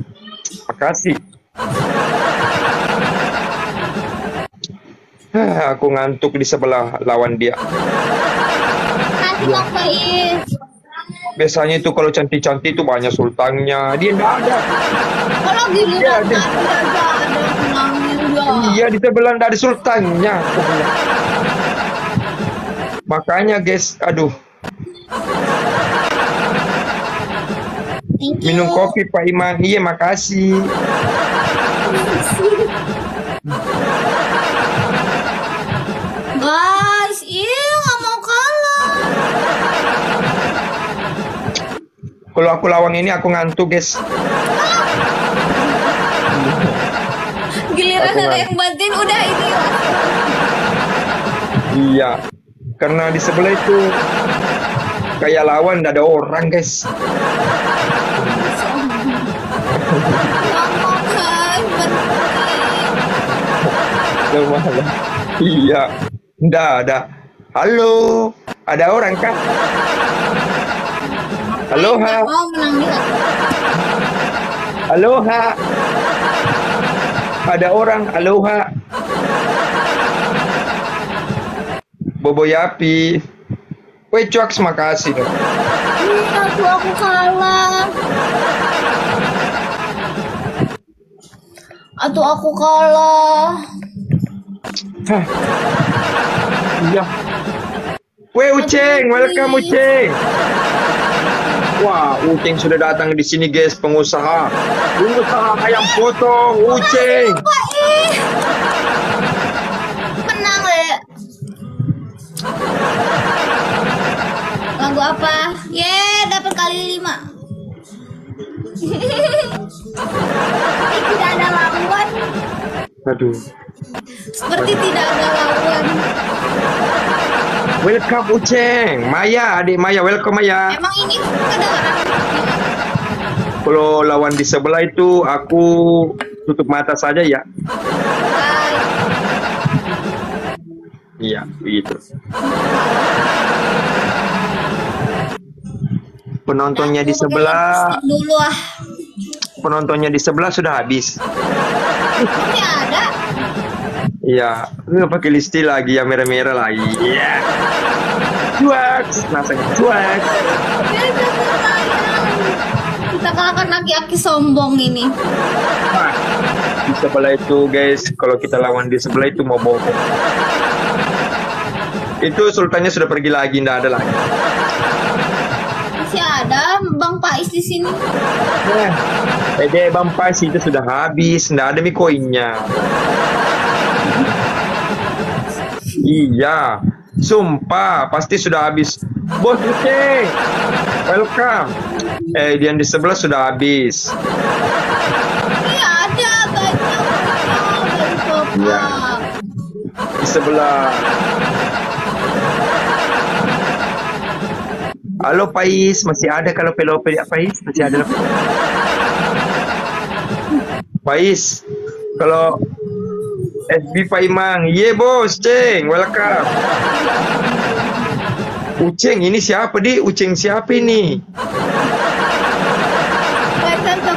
Aku ngantuk di sebelah lawan dia. Nanti Bang Faiz. Biasanya itu kalau cantik-cantik itu banyak sultannya. Dia enggak ada. Kalau giliran tadi aja ada menangin dia. Iya, di sebelah enggak ada sultannya. Makanya guys, aduh. Thank you. Minum kopi Pak Iman. Iya, makasih. Guys, nggak mau kalah. Kalau aku lawan ini aku ngantuk guys. Giliran ada yang bantuin udah ini lah. Iya, karena di sebelah itu kayak lawan nggak ada orang guys. Iya, nggak ada. Halo, ada orang kah? Aloha. Oh, menang dia. Aloha. Ada orang, aloha. Bobo Yapi. Weh, Cuaks, makasih dong. Aku kalah. Aku kalah. Hah. Iya. Weh, Uceng, welcome Uceng. Wah, Uceng sudah datang di sini guys, pengusaha ayam potong, Uceng. Menang le. Lagu apa? Dapat kali 5. Tidak ada lawan. Aduh. Seperti tidak ada lawan. Welcome Uceng, Maya, adik Maya, welcome Maya. Emang ini kedengaran? Kalau lawan di sebelah itu aku tutup mata saja ya. Iya, begitu. Penontonnya di sebelah. Dulu Penontonnya di sebelah sudah habis. Ini ada. Iya, lu pakai listrik lagi yang merah-merah lagi. Iya. Cuek, rasanya cuek. Kita kalahkan aki-aki sombong ini. Nah, di sebelah itu guys, kalau kita lawan di sebelah itu mau bohong. Itu sultannya sudah pergi lagi, ndak ada lagi. Masih ada Bang Pais di sini. Bang Pais itu sudah habis, ndak ada koinnya. Iya, sumpah pasti sudah habis. Bos Uceng, welcome. Dia di sebelah sudah habis. Iya ada banyak dari Bapak. Iya. Di sebelah. Halo Pais, masih ada kalau pelope Pais? Masih ada. Pais, kalau FB Pak Imang, ye bos, Ceng, welcome. Uceng, ini siapa di? Uceng siapa ini?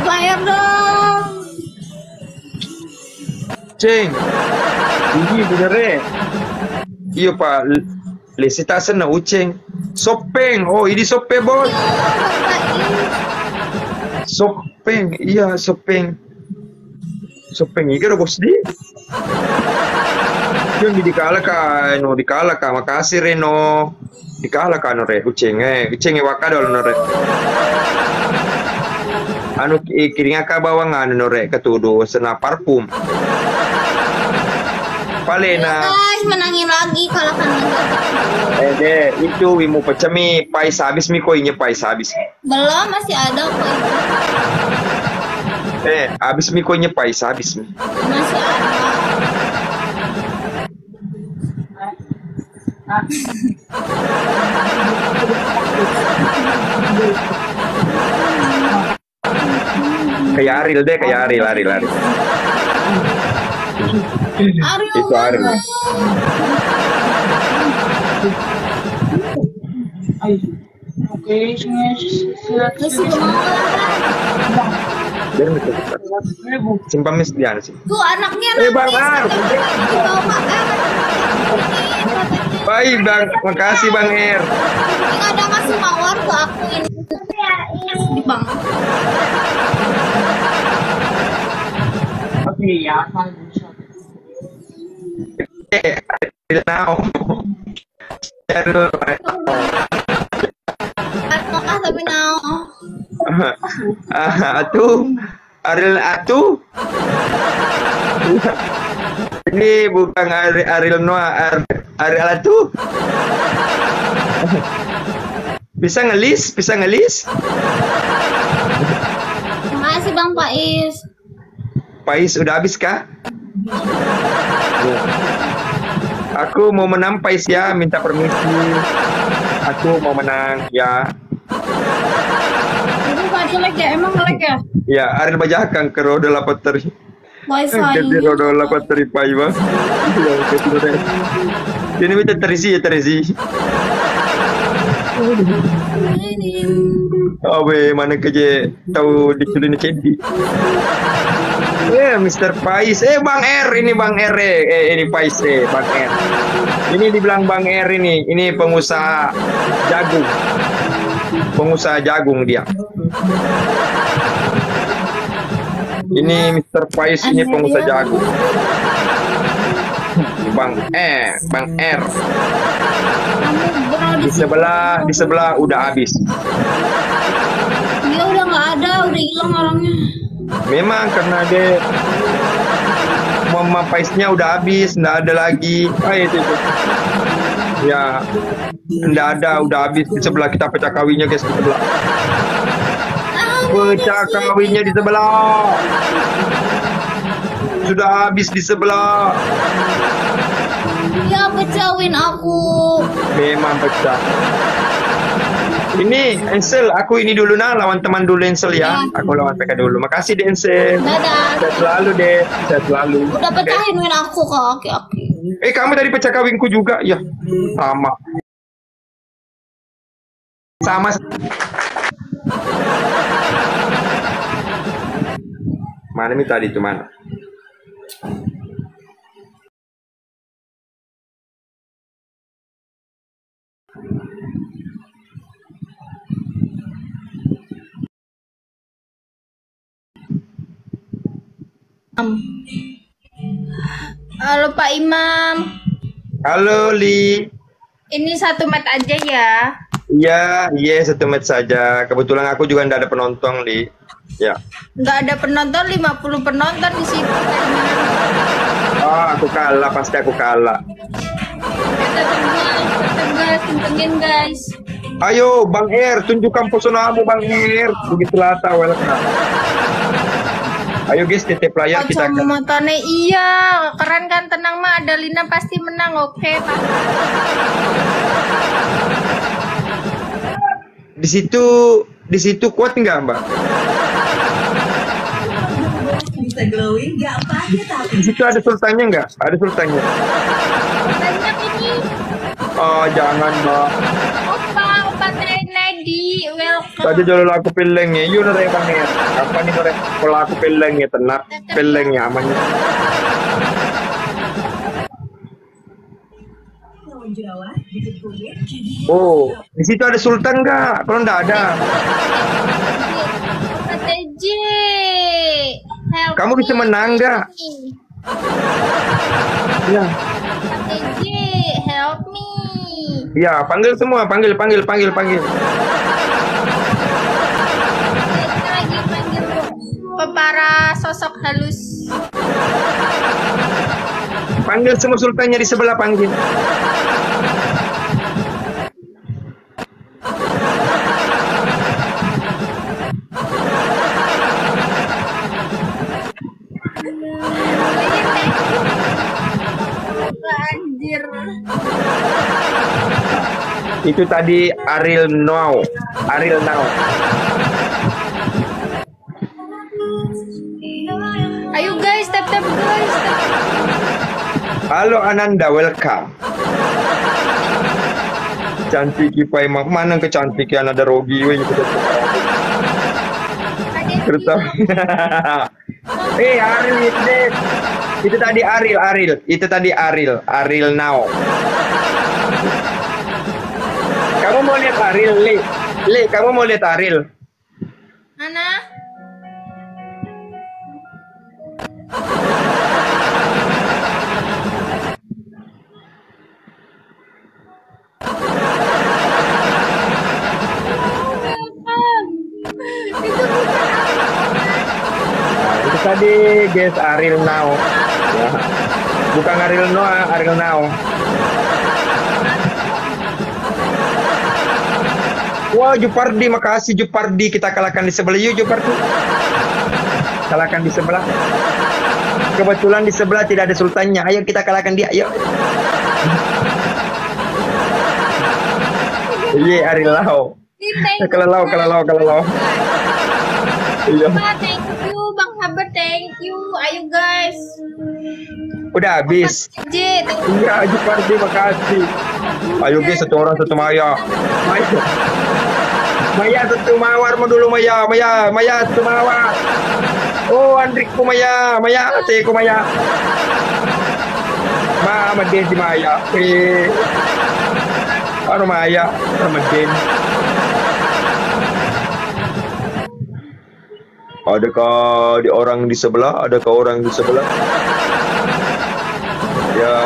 Bayar dong. Ceng, ini bener. Iya Pak, lesi tak sana Uceng. Sopeng, oh ini Sopeng bos. Sopeng, iya Sopeng. Sopeng ini kan bos di. Yung dikalahkan, no dikalahkan. Makasih Reno. Dikalahkan re, Uceng wakadol no re. Anu kiringa ka bawangan no re ketuduh sena parfum. Palena. Guys, menangin lagi kalahkan lagi. Itu wimu pecami Pais habis mi koinnya Pais habis. Belum, masih ada kok itu. Habis mi koinnya Pais habis mi. Masih ada. Kayak Aril deh, kayak Aril. Itu Aril. Oke, Simpang misdian sih. tuh anaknya Bang Ar. Baik Bang, makasih Bang Er. Nggak ada ngasih mawar ke aku ini di Bang. Now. Apakah tapi now? Aril atu. Ini bukan Aril Noah, Aril atu. Bisa ngelis? Makasih Bang Pais. Pais udah habis kah? Aku mau menang Pais ya, minta permisi. Aku mau menang ya. Itu gak jelek ya, emang jelek ya? Ya, Aril bajakan ke roda lapateri. Wifi Jadi roda lapateri Pai bang. Ini minta terisi. Awe mana kerja tahu diculin Candy. Mr. Pais. Bang R ini Bang R. Ini Pais Bang R. Ini dibilang Bang R ini. Ini pengusaha jagung. Pengusaha jagung dia. Ini Mr. Pais ini pengusaha jagung. Bang R. Di sebelah udah habis. Dia udah nggak ada, udah hilang orangnya. Memang karena dia Mama Paisnya udah habis, nggak ada lagi. Itu. Ya, nggak ada, udah habis. Di sebelah kita pecah kawinnya guys, di sebelah. Pecah kawinnya di sebelah. Sudah habis di sebelah. Dia pecahin aku. Memang pecah. Ini Ensel, aku ini dulu lawan teman dulu Ensel ya. Aku lawan PK dulu. Makasih deh Ensel. Dadah. Sehat selalu deh. Sehat selalu. Udah pecahin win aku kok. Oke. Kamu tadi pecah kawinku juga ya. Sama. Mana nih tadi itu mana? Halo Pak Imam. Halo Li. Ini 1 mat aja ya. Iya, iya 1 menit saja. Kebetulan aku juga nggak ada penonton, Li. Ya. Nggak ada penonton, 50 penonton di situ. Pak Imam. Oh, aku kalah, pasti aku kalah. Tetap guys, kencengin guys. Ayo, Bang Er, tunjukkan pesonamu, Bang Er. Begitu lata, welcome. Ayo guys, TT player kita akan. Motornya iya, keren kan, tenang mah, ada Lina pasti menang, oke Pak. Di situ kuat nggak, Mbak? Bisa glowing nggak apa aja tapi. Di situ ada sultannya nggak? Ada sultannya. Banyak ini. Oh, jangan, Mbak. Opa Trenadi, welcome. Tadi dulu aku pilengnya, yuk nore Bang Er. Apa nih nore? Kalau aku pilengnya tenang, pilengnya amannya. Lawan Jawa bikin kulit. Oh, di situ ada sultan nggak? Kalau nggak ada, Opa TJ, help kamu bisa me. menang nggak? Ya, Opa TJ, help me. ya, panggil semua, panggil. Kita lagi panggil ke para sosok halus. Panggil semua sultannya di sebelah, panggil. Anjir. Itu tadi Ariel Now. Ayo guys, tap guys. Halo Ananda, welcome. Cantik Ipai, mana kecantikan ada Rogi, weh. Kereta. Ariel itu tadi Ariel. Itu tadi Ariel Now. Kamu mau lihat Ariel, Le, kamu mau lihat Ariel? Mana? Itu tadi guys Ariel Now. Ya. Bukan Ariel Noah, Ariel Now. Wah, Jupardi, makasih Jupardi, kita kalahkan di sebelah. Yuk Jupardi, kalahkan di sebelah. Kebetulan di sebelah tidak ada sultannya. Ayo kita kalahkan dia, ayo. Iya, Ariel Now. Kalau lau. Iya. Thank you Bang Haber, thank you. Ayo guys. Udah habis. J, Iya, Jupardi, makasih. Ayo guys, satu orang satu Maya. Maya satu mawar mau dulu Maya satu mawar. Oh, Andrikku Maya, teku Maya. Mama Den di Maya. Anu Maya, sama Den. Adakah di orang di sebelah? Ya.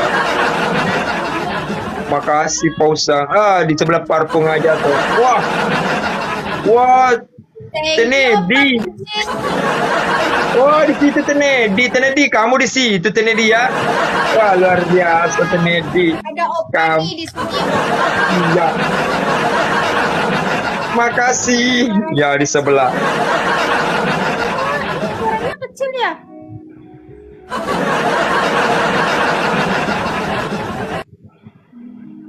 Makasih Pausa. Di sebelah parfum aja tuh. Wah, Tenedi. Oh, di situ Tenedi, kamu di situ Tenedi ya. Wah, luar biasa Tenedi. ada Opa nih di sini. Iya. Makasih. Ya, di sebelah. Suaranya kecil ya?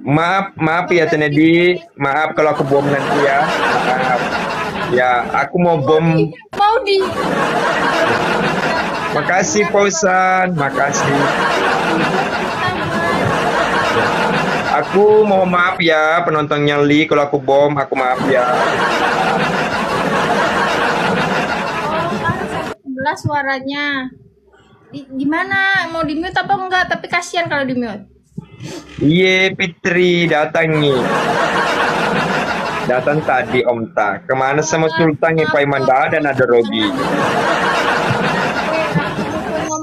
Maaf ya Tenedi. Maaf kalau aku bom nanti ya. Maaf. Ya, aku mau bom. Mau di. Makasih Pausan, makasih. Aku mau maaf ya penontonnya Li, kalau aku bom, aku maaf ya. Sebelah suaranya. Gimana? Mau di mute apa enggak? Tapi kasihan kalau di mute. Iya, Fitri datang nih. Datang tadi Om Ta. Kemana sama Sultan Paiman dan ada Rogi.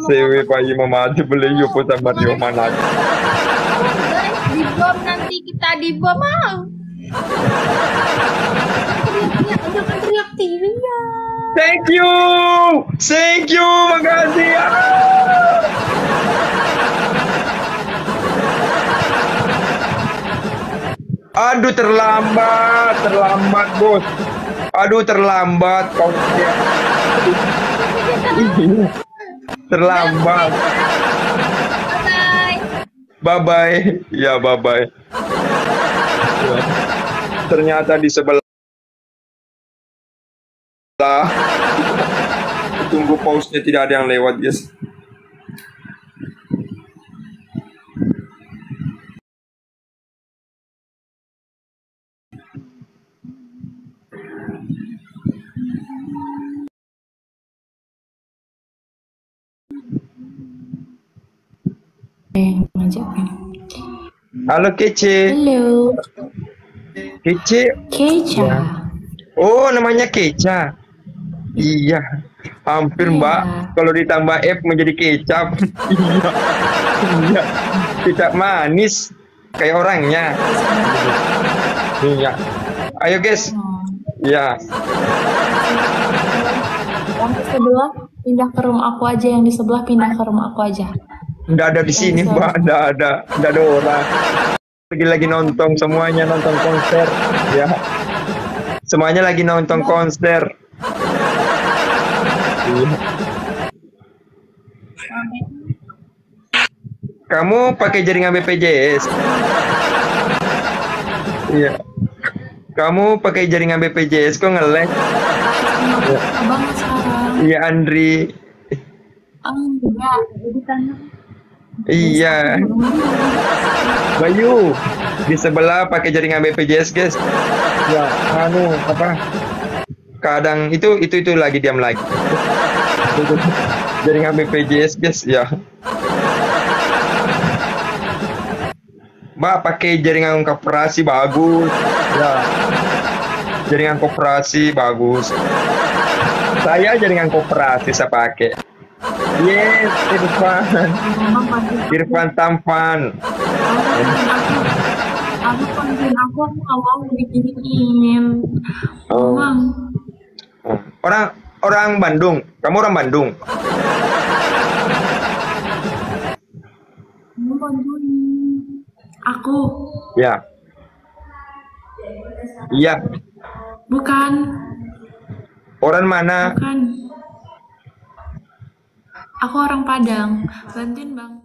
Sewe bayi mati beli yupo sama dia mana. Guys, dibom nanti kita dibom ah. Teriak-teriak, jangan teriak-teriak. Thank you, makasih. Aduh terlambat bos. Aduh terlambat kau. Terlambat. Bye. Bye bye. Ya bye bye. Ternyata di sebelah. Tunggu pause-nya tidak ada yang lewat guys. Halo Kece. Halo. Kece. Keca. Oh namanya Keca. Iya. Hampir Iya. Mbak. Kalau ditambah F menjadi kecap. Iya. Iya. Kecap manis. Kayak orangnya. Iya. Ayo guys. Iya. Yang di sebelah pindah ke room aku aja, yang di sebelah pindah ke room aku aja. Nggak ada di sini Mbak. Nggak ada orang. Lagi nonton, semuanya nonton konser. Ya. Semuanya lagi nonton konser. Iya. Kamu pakai jaringan BPJS? Iya. Kamu pakai jaringan BPJS kok nge-lag? Abang sekarang. Iya Andri. Enggak, jadi tanya. Iya. Bayu di sebelah pakai jaringan BPJS guys. Ya, apa? Kadang itu lagi diam lagi. Jaringan BPJS guys ya. Mbak pakai jaringan koperasi bagus. Ya. Jaringan koperasi bagus. Saya jaringan koperasi saya pakai. Yes, Irfan tampan. Aku konten aku nggak mau dikirimin. Oh. Bang, Orang Bandung. Kamu orang Bandung. kamu bantuin aku. Ya. Iya. Bukan, Orang mana? bukan. Aku orang Padang. Bantuin bang.